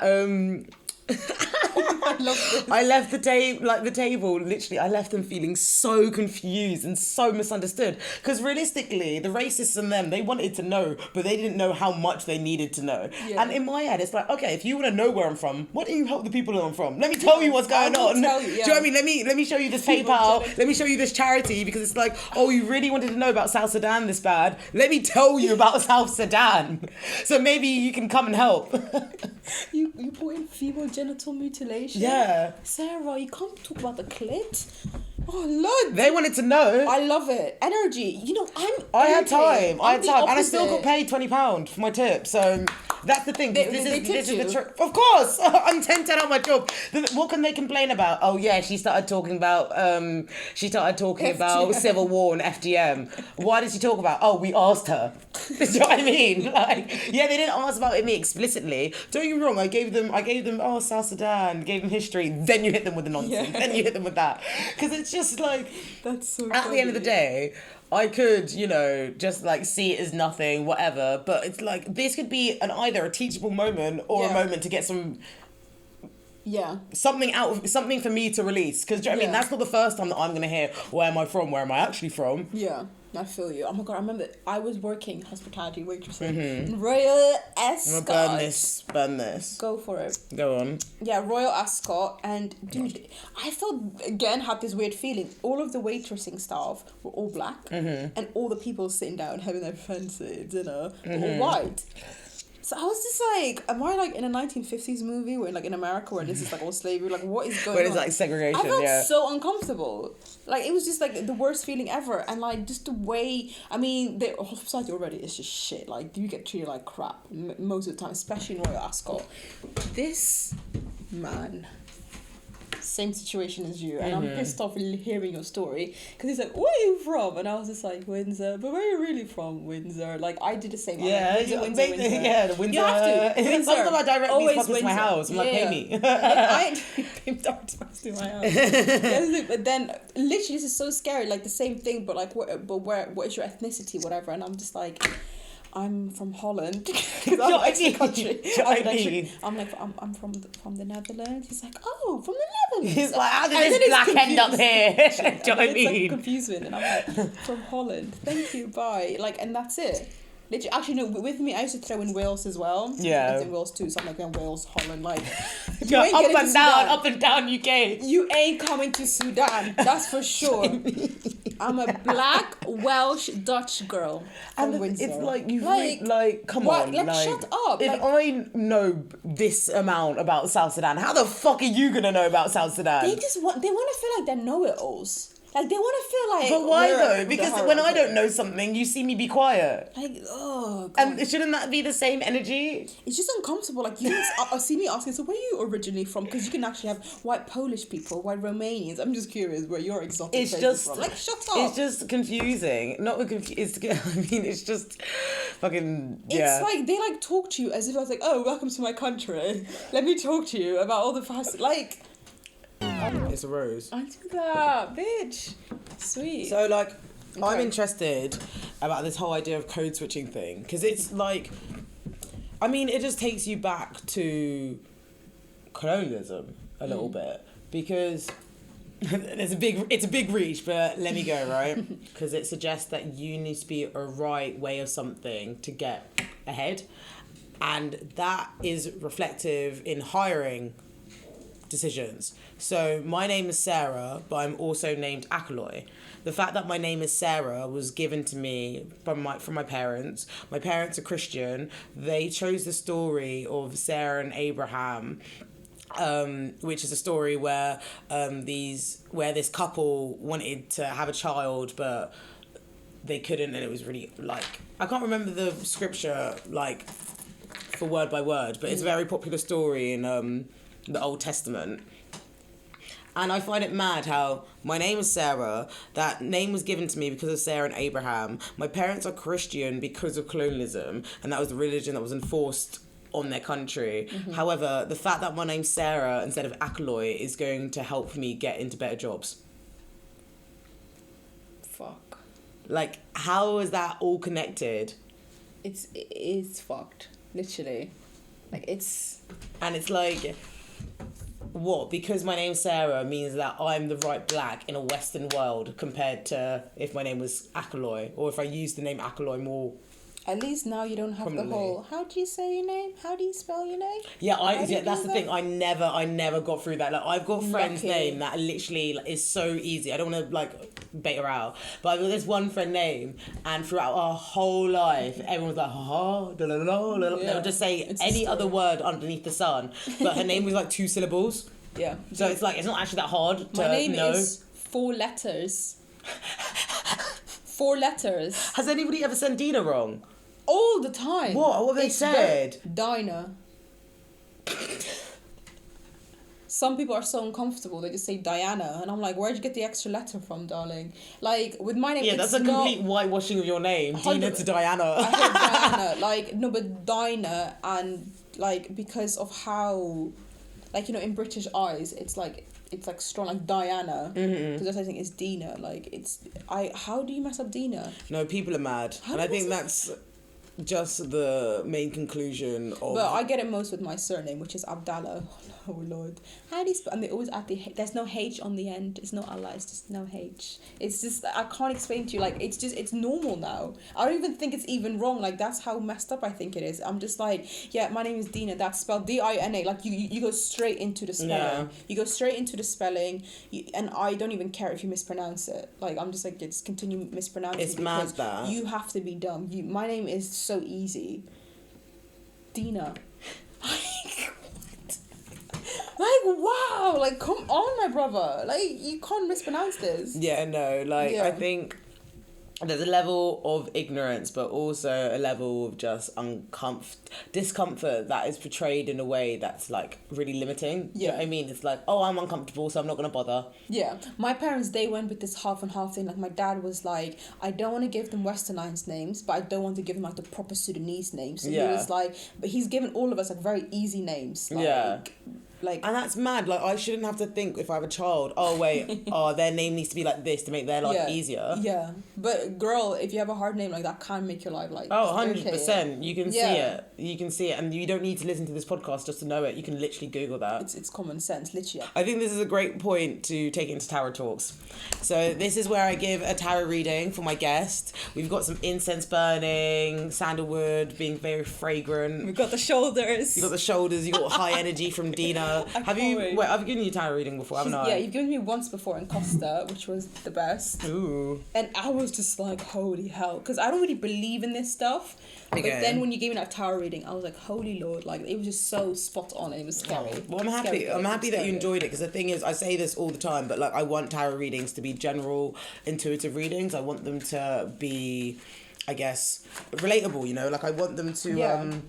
I love this. I left the table, literally, I left them feeling so confused and so misunderstood. Because realistically, the racists and them, they wanted to know, but they didn't know how much they needed to know. Yeah. And in my head, it's like, okay, if you want to know where I'm from, why don't you help the people that I'm from? Let me tell you what's going on. Tell you, Do you know what I mean? Let me show you this PayPal. Let me show you this charity, because it's like, oh, you really wanted to know about South Sudan this bad? Let me tell you about South Sudan. So maybe you can come and help. You put in female genital mutilation. Yeah. Sarah, you can't talk about the clit. Oh Lord. They wanted to know. I love it. Energy. You know, I had time. I'm the And I still got opposite. paid £20 for my tip. So that's the thing. They This tipped is the you? trick. Of course, I'm 10 out my job. What can they complain about? Oh yeah, she started talking about FGM. civil war and FGM. Why did she talk about? Oh, we asked her. Do you know what I mean? Like, yeah, they didn't ask about me explicitly. Don't get me wrong. I gave them South Sudan, gave them history. Then you hit them with the nonsense. Yeah. Then you hit them with that, because it's just like, That's so at the end of the day, I could, just like see it as nothing, whatever. But it's like, this could be either a teachable moment or a moment to get something for me to release. Because do you know what I mean? That's not the first time that I'm gonna hear, where am I from? Where am I actually from? Yeah. I feel you. Oh my god, I remember I was working hospitality waitressing in Royal Ascot. I'm gonna burn this. Go for it. Go on. Yeah, Royal Ascot, and dude, I felt again had this weird feeling. All of the waitressing staff were all black, and all the people sitting down having their fancy dinner were all white. So I was just like, am I like in a 1950s movie where like in America where this is like all slavery? Like what is going on? Where it's like segregation, I felt yeah. so uncomfortable. Like it was just like the worst feeling ever. And like just the way, I mean, the hospitality already is just shit. Like you get treated like crap most of the time, especially in Royal Ascot. This man, same situation as you, and I'm pissed off hearing your story because he's like, where are you from? And I was just like, Windsor. But where are you really from? Windsor. Like I did the same. Yeah, Windsor. Yeah, the Windsor. You have to. Windsor. Sometimes I directly Always fuck to my Windsor. house. I'm like, pay me. I pimped direct to my house. But then literally this is so scary. Like the same thing, but like what is your ethnicity, whatever? And I'm just like, I'm from Holland. Because I'm extra country. I'm like, I'm from the Netherlands. He's like, oh, from the Netherlands. He's like, how did And this then black he's end up here? confused. Do you know what I It's like mean? confusing, and I'm like, from Holland. Thank you, bye. Like, and that's it. Literally, actually, no. With me, I used to throw in Wales as well. Yeah. I was in Wales too, so I'm like, Wales, Holland, like. Go ain't getting to Sudan. up and down UK. You ain't coming to Sudan, that's for sure. I'm a black Welsh Dutch girl from And Windsor. it's like, come what? on. Like, shut up. If Like, I know this amount about South Sudan, how the fuck are you gonna know about South Sudan? they want to feel like they know it alls. Like, they want to feel like... But why we're though? the Because horror when I of don't it. know something, you see me be quiet. Like, oh, God. And shouldn't that be the same energy? It's just uncomfortable. Like, you see me asking, so where are you originally from? Because you can actually have white Polish people, white Romanians. I'm just curious where your exotic It's place just is from. Like, shut up. It's just confusing. Not confused. I mean, it's just fucking yeah. It's like they like talk to you as if I was like, oh, welcome to my country. Let me talk to you about all the fast like. It's a rose. I do that, bitch. Sweet. So like, I'm Okay. interested about this whole idea of code switching thing because it's like, I mean, it just takes you back to colonialism a little bit because it's a big reach, but let me go, right? Because it suggests that you need to be a right way of something to get ahead, and that is reflective in hiring decisions. So my name is Sarah, but I'm also named Akaloy. The fact that my name is Sarah was given to me from my parents. My parents are Christian. They chose the story of Sarah and Abraham, which is a story where this couple wanted to have a child, but they couldn't, and it was really like, I can't remember the scripture like for word by word, but it's a very popular story in the Old Testament. And I find it mad how my name is Sarah, that name was given to me because of Sarah and Abraham. My parents are Christian because of colonialism, and that was the religion that was enforced on their country. Mm-hmm. However, the fact that my name's Sarah instead of Akaloy is going to help me get into better jobs. Fuck. Like, how is that all connected? It's fucked. Literally. Like, it's... And it's like... what? Because my name's Sarah means that I'm the right black in a Western world compared to if my name was Akaloy, or if I used the name Akaloy more. At least now you don't have the whole, how do you say your name? How do you spell your name? Yeah, that's the thing. I never got through that. Like, I've got friends' name that literally is so easy. I don't want to like bait her out, but I've got this one friend name, and throughout our whole life, everyone's like, they'll just say any other word underneath the sun, but her name was like 2 syllables. Yeah. So it's like, it's not actually that hard to know. My name is 4 letters. 4 letters. Has anybody ever sent Dina wrong? All the time. What have they said? Dina. Some people are so uncomfortable, they just say Diana, and I'm like, where'd you get the extra letter from, darling? Like, with my name, yeah, that's a complete whitewashing of your name. Dina to Diana. I heard Diana, like, no, but Dina, and, like, because of how, like, you know, in British eyes, it's like strong, like Diana, because that's, I think, is Dina. Like, how do you mess up Dina? No, people are mad, and I think that's just the main conclusion of... But I get it most with my surname, which is Abdallah. Oh Lord, how do you spell? And they always add there's no H on the end. It's not Allah. It's just no H. It's just, I can't explain to you. Like, it's normal now. I don't even think it's even wrong. Like, that's how messed up I think it is. I'm just like, yeah, my name is Dina. That's spelled Dina. Like, you go straight into the spelling. Yeah. You go straight into the spelling, and I don't even care if you mispronounce it. Like, I'm just like, just continue mispronouncing. It's mad that you have to be dumb. My name is so easy. Dina. Like, wow, like, come on, my brother. Like, you can't mispronounce this. Yeah, no, like, I think there's a level of ignorance, but also a level of just discomfort that is portrayed in a way that's, like, really limiting. Yeah. You know what I mean? It's like, oh, I'm uncomfortable, so I'm not going to bother. Yeah. My parents, they went with this half and half thing. Like, my dad was like, I don't want to give them westernized names, but I don't want to give them, like, the proper Sudanese names. So he was like, but he's given all of us, like, very easy names. Like, and that's mad. Like, I shouldn't have to think if I have a child, oh wait, their name needs to be like this to make their life easier. Yeah, but girl, if you have a hard name like that, can make your life like 100%. You can see it. You can see it, and you don't need to listen to this podcast just to know it. You can literally Google that. It's common sense, literally. I think this is a great point to take into tarot talks. So this is where I give a tarot reading for my guest. We've got some incense burning, sandalwood being very fragrant. We've got the shoulders. You've got the shoulders. You've got high energy from Dina. I've given you a tarot reading before, haven't I? Yeah, you've given me once before in Costa, which was the best. Ooh. And I was just like, holy hell, because I don't really believe in this stuff. But then when you gave me that tarot reading, I was like, holy Lord, like, it was just so spot on, and it was scary. Well, I'm happy. I'm happy that you enjoyed it, because the thing is, I say this all the time, but like, I want tarot readings to be general, intuitive readings. I want them to be, I guess, relatable. You know, like, I want them to.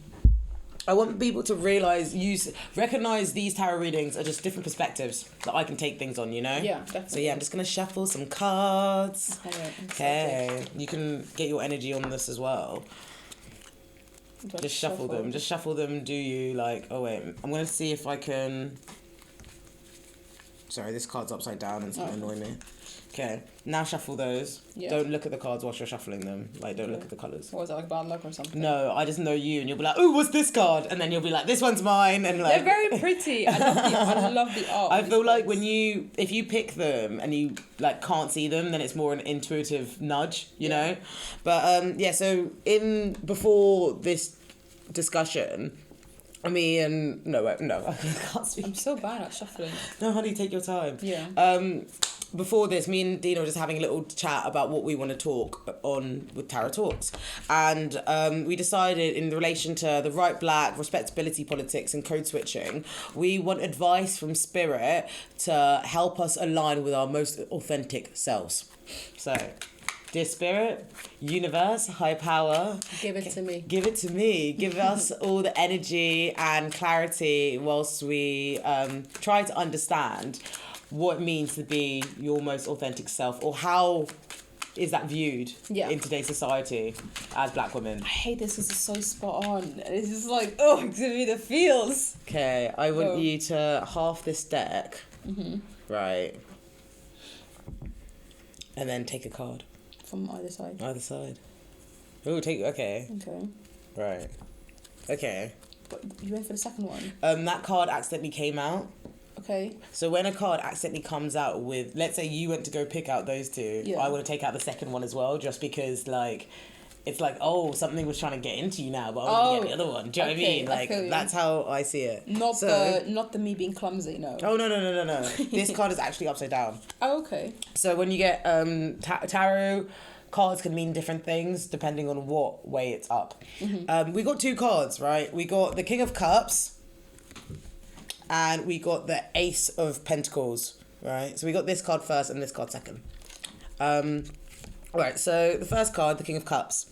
I want people to recognize these tarot readings are just different perspectives that I can take things on, you know? Yeah, definitely. So yeah, I'm just going to shuffle some cards. Okay. You can get your energy on this as well. Just shuffle them. Just shuffle them. Do you like... Oh, wait. I'm going to see if I can... Sorry, this card's upside down and it's going to annoy me. Okay, now shuffle those. Yeah. Don't look at the cards whilst you're shuffling them. Like, don't look at the colours. What was that, like bad luck or something? No, I just know you, and you'll be like, "Ooh, what's this card?" And then you'll be like, "This one's mine." And like, they're very pretty. I love the art. I feel like if you pick them and you like can't see them, then it's more an intuitive nudge, you know. But so before this discussion. I can't speak. I'm so bad at shuffling. No, honey, take your time. Yeah. Before this, me and Dina were just having a little chat about what we want to talk on with Tarot Talks. And we decided in relation to the right black, respectability politics and code switching, we want advice from Spirit to help us align with our most authentic selves. So... Dear Spirit, Universe, High Power. Give it to me. Give it to me. Give us all the energy and clarity whilst we try to understand what it means to be your most authentic self, or how is that viewed in today's society as black women. I hate this. This is so spot on. It's just like, it's giving me the feels. Okay, I want you to half this deck. Mm-hmm. Right. And then take a card. From either side. Either side. Oh, okay. Okay. Right. Okay. But you went for the second one. That card accidentally came out. Okay. So when a card accidentally comes out with, let's say you went to go pick out those two, Yeah. I want to take out the second one as well, just because like, it's like, oh, something was trying to get into you now, but I want to get the other one. Do you know what I mean? Like, that's how I see it. Not the me being clumsy, no. Oh, no. This card is actually upside down. Oh, okay. So when you get tarot, cards can mean different things depending on what way it's up. We got two cards, right? We got the King of Cups and we got the Ace of Pentacles, right? So we got this card first and this card second. Right, so the first card, the King of Cups.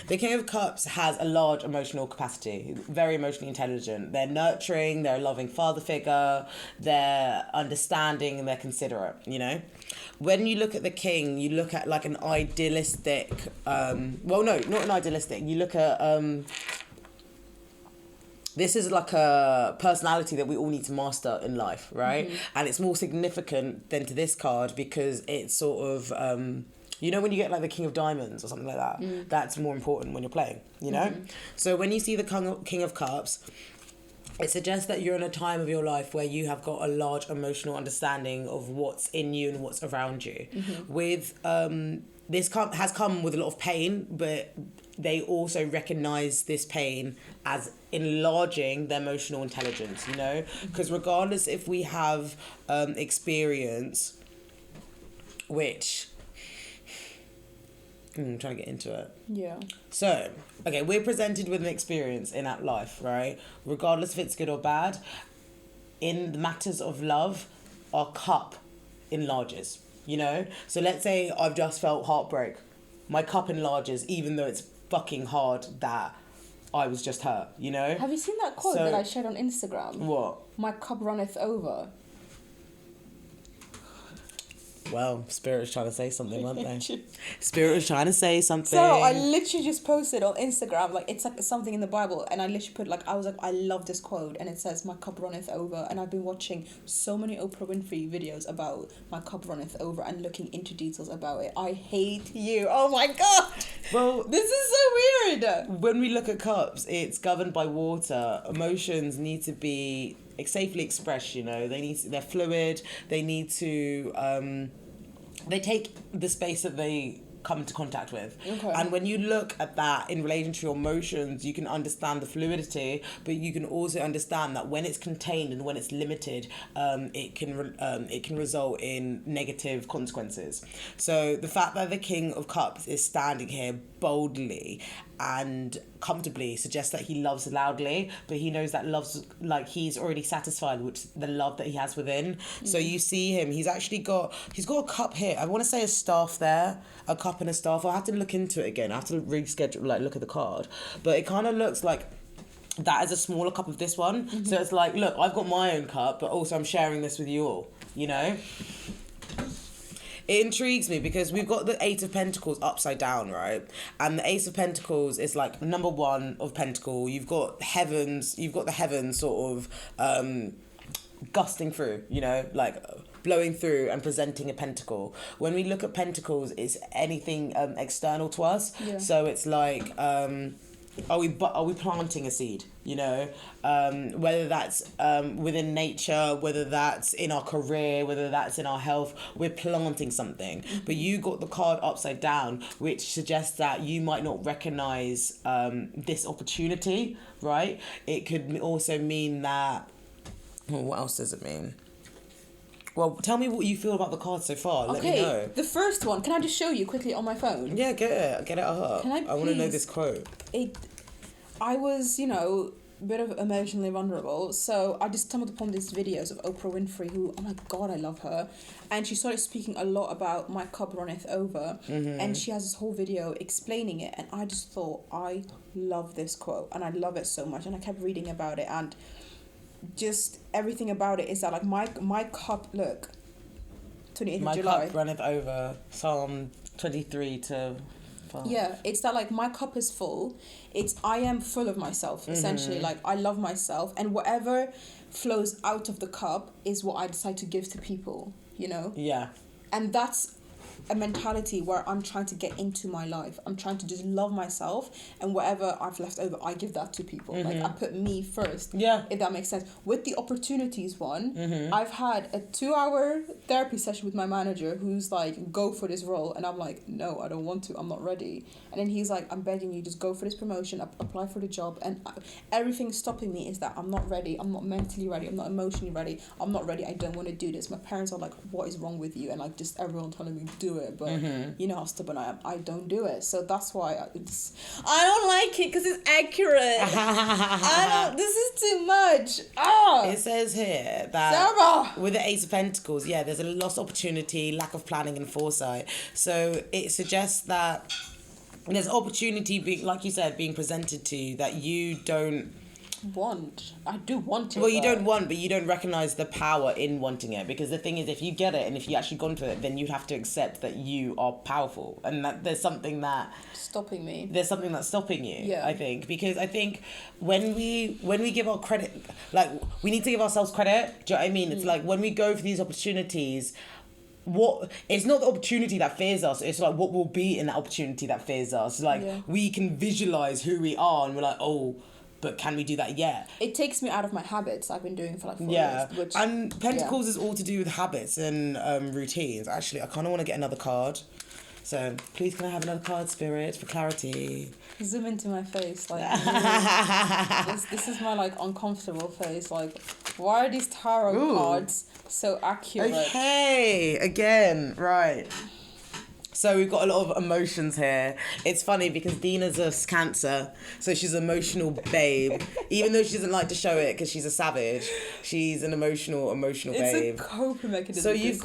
The King of Cups has a large emotional capacity, very emotionally intelligent. They're nurturing, they're a loving father figure, they're understanding, and they're considerate, you know? When you look at the King, you look at like an idealistic, well, no, not an idealistic. You look at, this is like a personality that we all need to master in life, right? And it's more significant than to this card because it's sort of, you know when you get like the King of Diamonds or something like that, that's more important when you're playing, you know? So when you see the King of Cups, it suggests that you're in a time of your life where you have got a large emotional understanding of what's in you and what's around you. With this has come with a lot of pain, but they also recognize this pain as enlarging their emotional intelligence, you know? Because regardless if we have experience, which... I'm trying to get into it. Yeah. So, okay, we're presented with an experience in our life, right? Regardless if it's good or bad, in the matters of love, our cup enlarges, you know? So let's say I've just felt heartbreak. My cup enlarges even though it's fucking hard that I was just hurt, you know? Have you seen that quote that I shared on Instagram? What? My cup runneth over. Well, Spirit was trying to say something, weren't they? Spirit was trying to say something. So I literally just posted on Instagram, like, it's like something in the Bible, and I literally put, like, I was like, I love this quote, and it says, my cup runneth over, and I've been watching so many Oprah Winfrey videos about my cup runneth over and looking into details about it. I hate you. Oh my God. Well, this is so weird. When we look at cups, it's governed by water. Emotions need to be safely expressed, you know. They're fluid. They need to they take the space that they come into contact with. Okay. And when you look at that in relation to your emotions, you can understand the fluidity, but you can also understand that when it's contained and when it's limited, it can result in negative consequences. So the fact that the King of Cups is standing here boldly and comfortably suggests that he loves loudly, but he knows that love's like he's already satisfied with the love that he has within. So you see him, he's got a cup here. I want to say a staff there, a cup and a staff. I'll have to look into it again. I have to reschedule, like look at the card, but it kind of looks like that is a smaller cup of this one. So it's like, look, I've got my own cup, but also I'm sharing this with you all, you know. It intrigues me because we've got the Eight of Pentacles upside down, right? And the Ace of Pentacles is like number one of Pentacle. You've got the heavens sort of gusting through, you know, like blowing through and presenting a pentacle. When we look at pentacles, it's anything external to us. Yeah. So it's like, are we planting a seed, you know, whether that's within nature, whether that's in our career, whether that's in our health, we're planting something. But you got the card upside down, which suggests that you might not recognize this opportunity, right? It could also mean that, well, what else does it mean? Well, tell me what you feel about the card so far. Let me know. The first one, can I just show you quickly on my phone? Yeah, get it up. Can I want to know this quote. I was, you know, a bit of emotionally vulnerable, so I just stumbled upon these videos of Oprah Winfrey, who, oh my God, I love her, and she started speaking a lot about my cup runneth over, and she has this whole video explaining it, and I just thought, I love this quote, and I love it so much, and I kept reading about it, and just everything about it is that, like, my cup, look, 28th of July. My cup runneth over, Psalm 23 to... Yeah, it's that, like, my cup is full. I am full of myself, essentially. Like, I love myself, and whatever flows out of the cup is what I decide to give to people, you know? Yeah. And that's a mentality where I'm trying to get into my life. I'm trying to just love myself, and whatever I've left over, I give that to people. Like, I put me first. Yeah. If that makes sense. With the opportunities one, I've had a 2-hour therapy session with my manager who's like, go for this role. And I'm like, no, I don't want to. I'm not ready. And then he's like, I'm begging you, just go for this promotion, apply for the job. And everything stopping me is that I'm not ready. I'm not mentally ready. I'm not emotionally ready. I'm not ready. I don't want to do this. My parents are like, what is wrong with you? And like, just everyone telling me do it. But you know how stubborn I am. I don't do it. So that's why I don't like it, because it's accurate. This is too much. It says here that Sarah! with the Ace of Pentacles, there's a lost opportunity, lack of planning and foresight. So it suggests that there's opportunity being, like you said, being presented to you that you don't want. I do want it. Well, you don't want, but you don't recognize the power in wanting it, because the thing is, if you get it and if you actually gone for it, then you have to accept that you are powerful, and that there's something that stopping me. There's something that's stopping you. Yeah. I think, because I think when we give our credit, like, we need to give ourselves credit. Do you know what I mean? It's like when we go for these opportunities, it's not the opportunity that fears us, it's like what will be in that opportunity that fears us. Like, we can visualize who we are and we're like, oh, but can we do that yet? It takes me out of my habits I've been doing for like 4 years. And Pentacles is all to do with habits and routines. Actually, I kind of want to get another card. So please, can I have another card, Spirit, for clarity? Zoom into my face, like this is my like uncomfortable face. Like, why are these tarot cards so accurate? Okay, again, right. So we've got a lot of emotions here. It's funny because Dina's a Cancer, so she's an emotional babe. Even though she doesn't like to show it because she's a savage, she's an emotional babe. It's a coping mechanism. So you've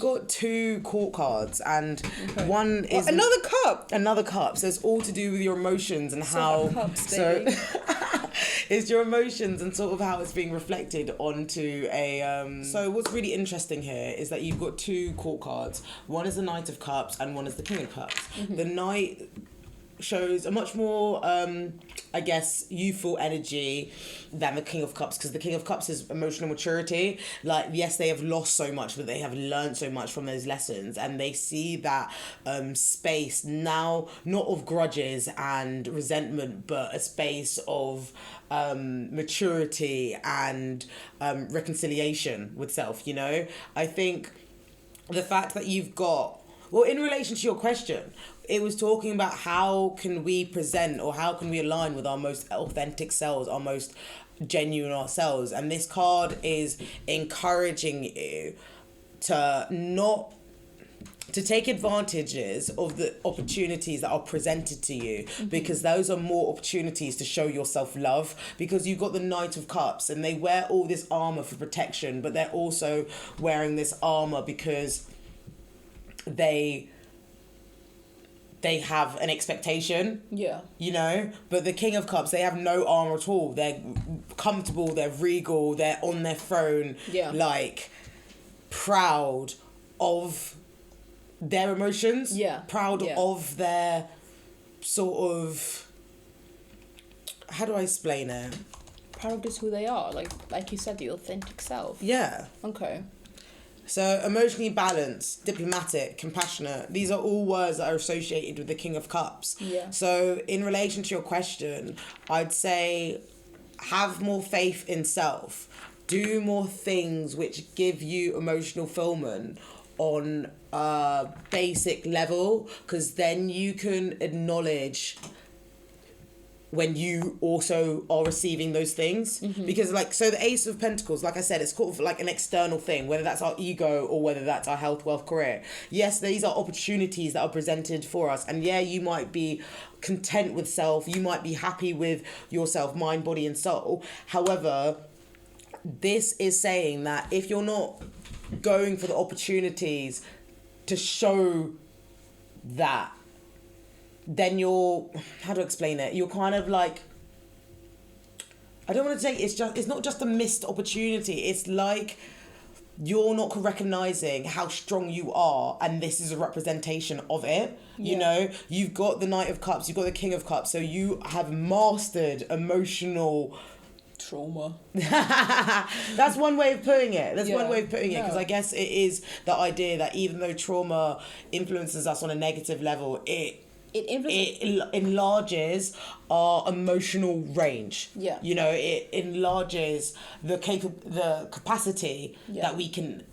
got 2 court cards, and one is another cup. So it's all to do with your emotions and how. It's your emotions and sort of how it's being reflected onto a. So what's really interesting here is that you've got 2 court cards. One is the Knight of Cups and one is the King of Cups. The Knight shows a much more, I guess, youthful energy than the King of Cups, because the King of Cups is emotional maturity. Like, yes, they have lost so much, but they have learned so much from those lessons, and they see that space now, not of grudges and resentment, but a space of maturity and reconciliation with self, you know? I think the fact that you've got, well, in relation to your question, it was talking about how can we present or how can we align with our most authentic selves, our most genuine ourselves. And this card is encouraging you to take advantages of the opportunities that are presented to you, because those are more opportunities to show your self-love, because you've got the Knight of Cups and they wear all this armor for protection, but they're also wearing this armor because they have an expectation, you know. But the King of Cups, they have no armor at all. They're comfortable, they're regal, they're on their throne, like proud of their emotions, proud of their sort of, how do I explain it? Proud of just who they are, like you said, the authentic self. Okay. So emotionally balanced, diplomatic, compassionate, these are all words that are associated with the King of Cups. So in relation to your question, I'd say have more faith in self. Do more things which give you emotional fulfillment on a basic level, because then you can acknowledge when you also are receiving those things. Because like, so the Ace of Pentacles, like I said, it's sort of like an external thing, whether that's our ego or whether that's our health, wealth, career. Yes, these are opportunities that are presented for us, and you might be content with self, you might be happy with yourself, mind, body and soul. However, this is saying that if you're not going for the opportunities to show that, then you're, how to explain it, you're kind of like, I don't want to say it's not just a missed opportunity, it's like you're not recognizing how strong you are, and this is a representation of it. You know, you've got the Knight of Cups, you've got the King of Cups, so you have mastered emotional trauma. That's one way of putting it. That's one Yeah. way of putting it, because No. I guess it is the idea that even though trauma influences us on a negative level, it enlarges our emotional range. Yeah. You know, it enlarges the capacity Yeah. that we can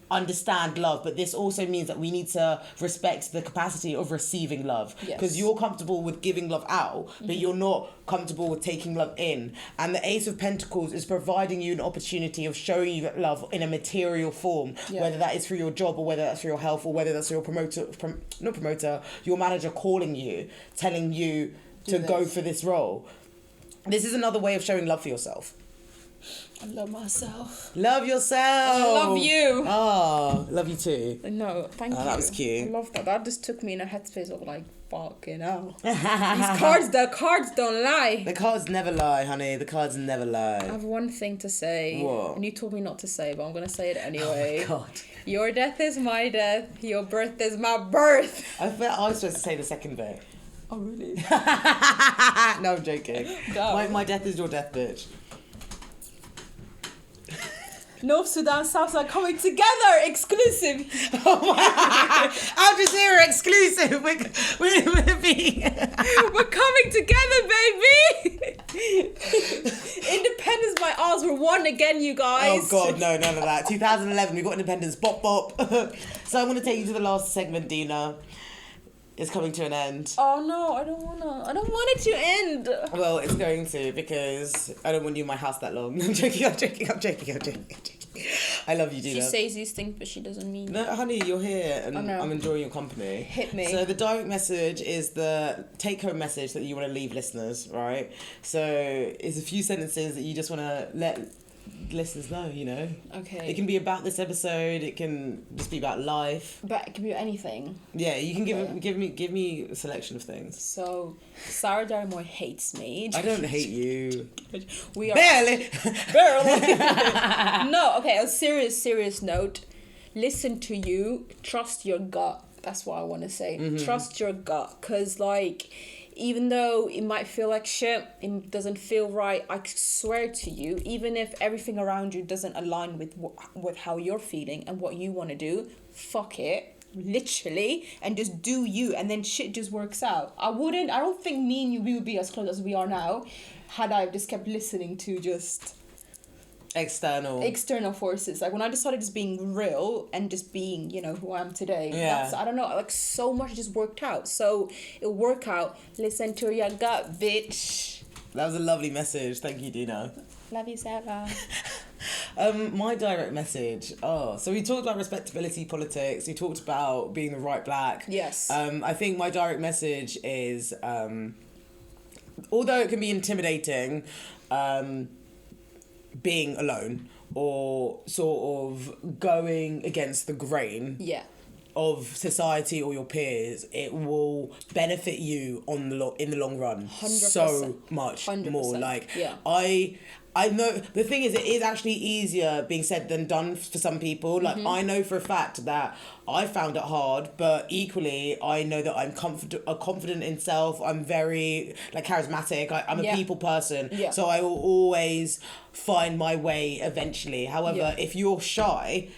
understand love, but this also means that we need to respect the capacity of receiving love, because Yes. you're comfortable with giving love out, but you're not comfortable with taking love in. And the Ace of Pentacles is providing you an opportunity of showing you that love in a material form, Yeah. whether that is through your job, or whether that's through your health, or whether that's through your manager calling you, telling you to go this. for this role. This is another way of showing love for yourself. I love myself. Love yourself. I love you. Oh, love you too. No, thank you. that was cute. I love that. That just took me in a headspace of like, fucking hell. The cards don't lie. The cards never lie, honey. The cards never I lie. have one thing to say. What? And you told me not to say, but I'm gonna say it anyway. Oh, God. Your death is my death. Your birth is my birth. I felt I was supposed to say the second bit. Oh, really? No, I'm joking. No. My death is your death, bitch. North Sudan, South Sudan coming together, exclusive. Al Jazeera exclusive. We're being... We're coming together, baby. Independence by ours. We're one again, you guys. Oh, God, no, none of that. 2011, we got independence. Bop, bop. So I'm going to take you to the last segment, Dina. It's coming to an end. Oh no, I don't want it to end. Well, it's going to, because I don't want you in my house that long. I'm joking. I love you, Dina. She says these things, but she doesn't mean. No, honey, you're here, and I know. I'm enjoying your company. Hit me. So the direct message is the take-home message that you want to leave listeners, right? So it's a few sentences that you just want to let listeners know, you know? Okay. It can be about this episode, it can just be about life. But it can be anything. Yeah, you can give me a selection of things. So, Sarah Darmore hates me. I don't hate you. We are Barely. No, okay, a serious note. Listen to you. Trust your gut. That's what I want to say. Mm-hmm. Trust your gut. Because, like, even though it might feel like shit, it doesn't feel right, I swear to you, even if everything around you doesn't align with how you're feeling and what you want to do, fuck it. Literally, and just do you, and then shit just works out. I don't think me and you, we would be as close as we are now had I just kept listening to just external forces. Like when I decided just being real and just being, you know, who I am today. Yeah. I don't know, like so much just worked out. So it'll work out. Listen to your gut, bitch. That was a lovely message. Thank you, Dina. Love you, Sarah. My direct message. So we talked about respectability politics. We talked about being the right black. Yes. I think my direct message is, although it can be intimidating, being alone or sort of going against the grain. Yeah. Of society or your peers, it will benefit you in the long run 100%. so much 100%. more. Like, yeah. I know the thing is, it is actually easier being said than done for some people. Like, I know for a fact that I found it hard, but equally I know that I'm confident in self. I'm very like charismatic. I'm a people person, so I will always find my way eventually. However, if you're shy,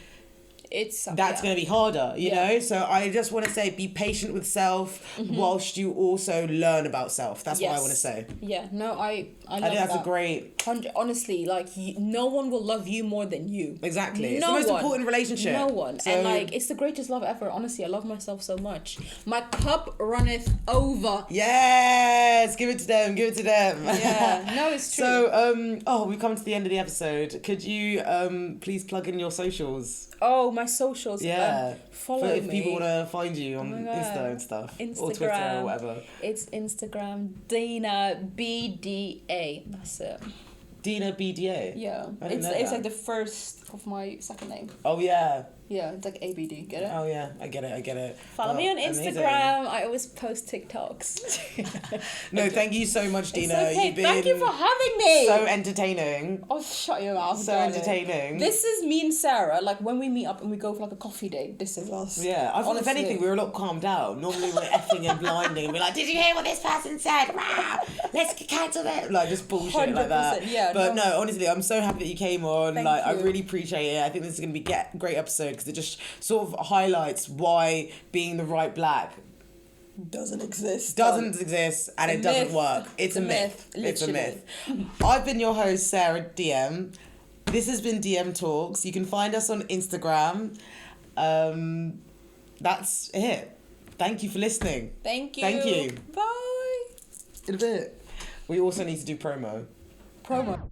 that's going to be harder, you know? So I just want to say, be patient with self whilst you also learn about self. That's what I want to say. Yeah, no, I love think that's that. a great... Honestly, like, no one will love you more than you. Exactly. It's No the most one. important relationship. No one. So... And, like, it's the greatest love ever. Honestly, I love myself so much. My cup runneth over. Yes! Give it to them. Give it to them. Yeah. No, it's true. So, we've come to the end of the episode. Could you please plug in your socials? Oh, my socials. Yeah. Follow if me. people want to find you on Insta and stuff. Or Twitter or whatever. It's Instagram, Dina BDA. That's it. Dina BDA? Yeah. I didn't know It's that. like the first of my second name. Oh, yeah. Yeah, it's like ABD. Get it? Oh yeah, I get it. Follow me on Amazing. Instagram. I always post TikToks. No, thank you so much, Dina. It's okay. You've been Thank you for having me. so entertaining. Oh, shut your mouth. So darling. entertaining. This is me and Sarah. Like when we meet up and we go for like a coffee date. This is us. Yeah, I thought if Honestly. anything, we were a lot calmed down. Normally we're effing and blinding and we're like, did you hear what this person said? Rah! Let's cancel it. Like just bullshit like that. 100%, yeah, But no. no, honestly, I'm so happy that you came on. Thank I you. really appreciate it. I think this is going to be a great episode because it just sort of highlights why being the right black Doesn't exist. doesn't exist and It's it a doesn't myth. work. It's a myth. It's a literally. myth. I've been your host, Sarah DM. This has been DM Talks. You can find us on Instagram. That's it. Thank you for listening. Thank you. Thank you. Bye. In a bit. We also need to do promo. Promo.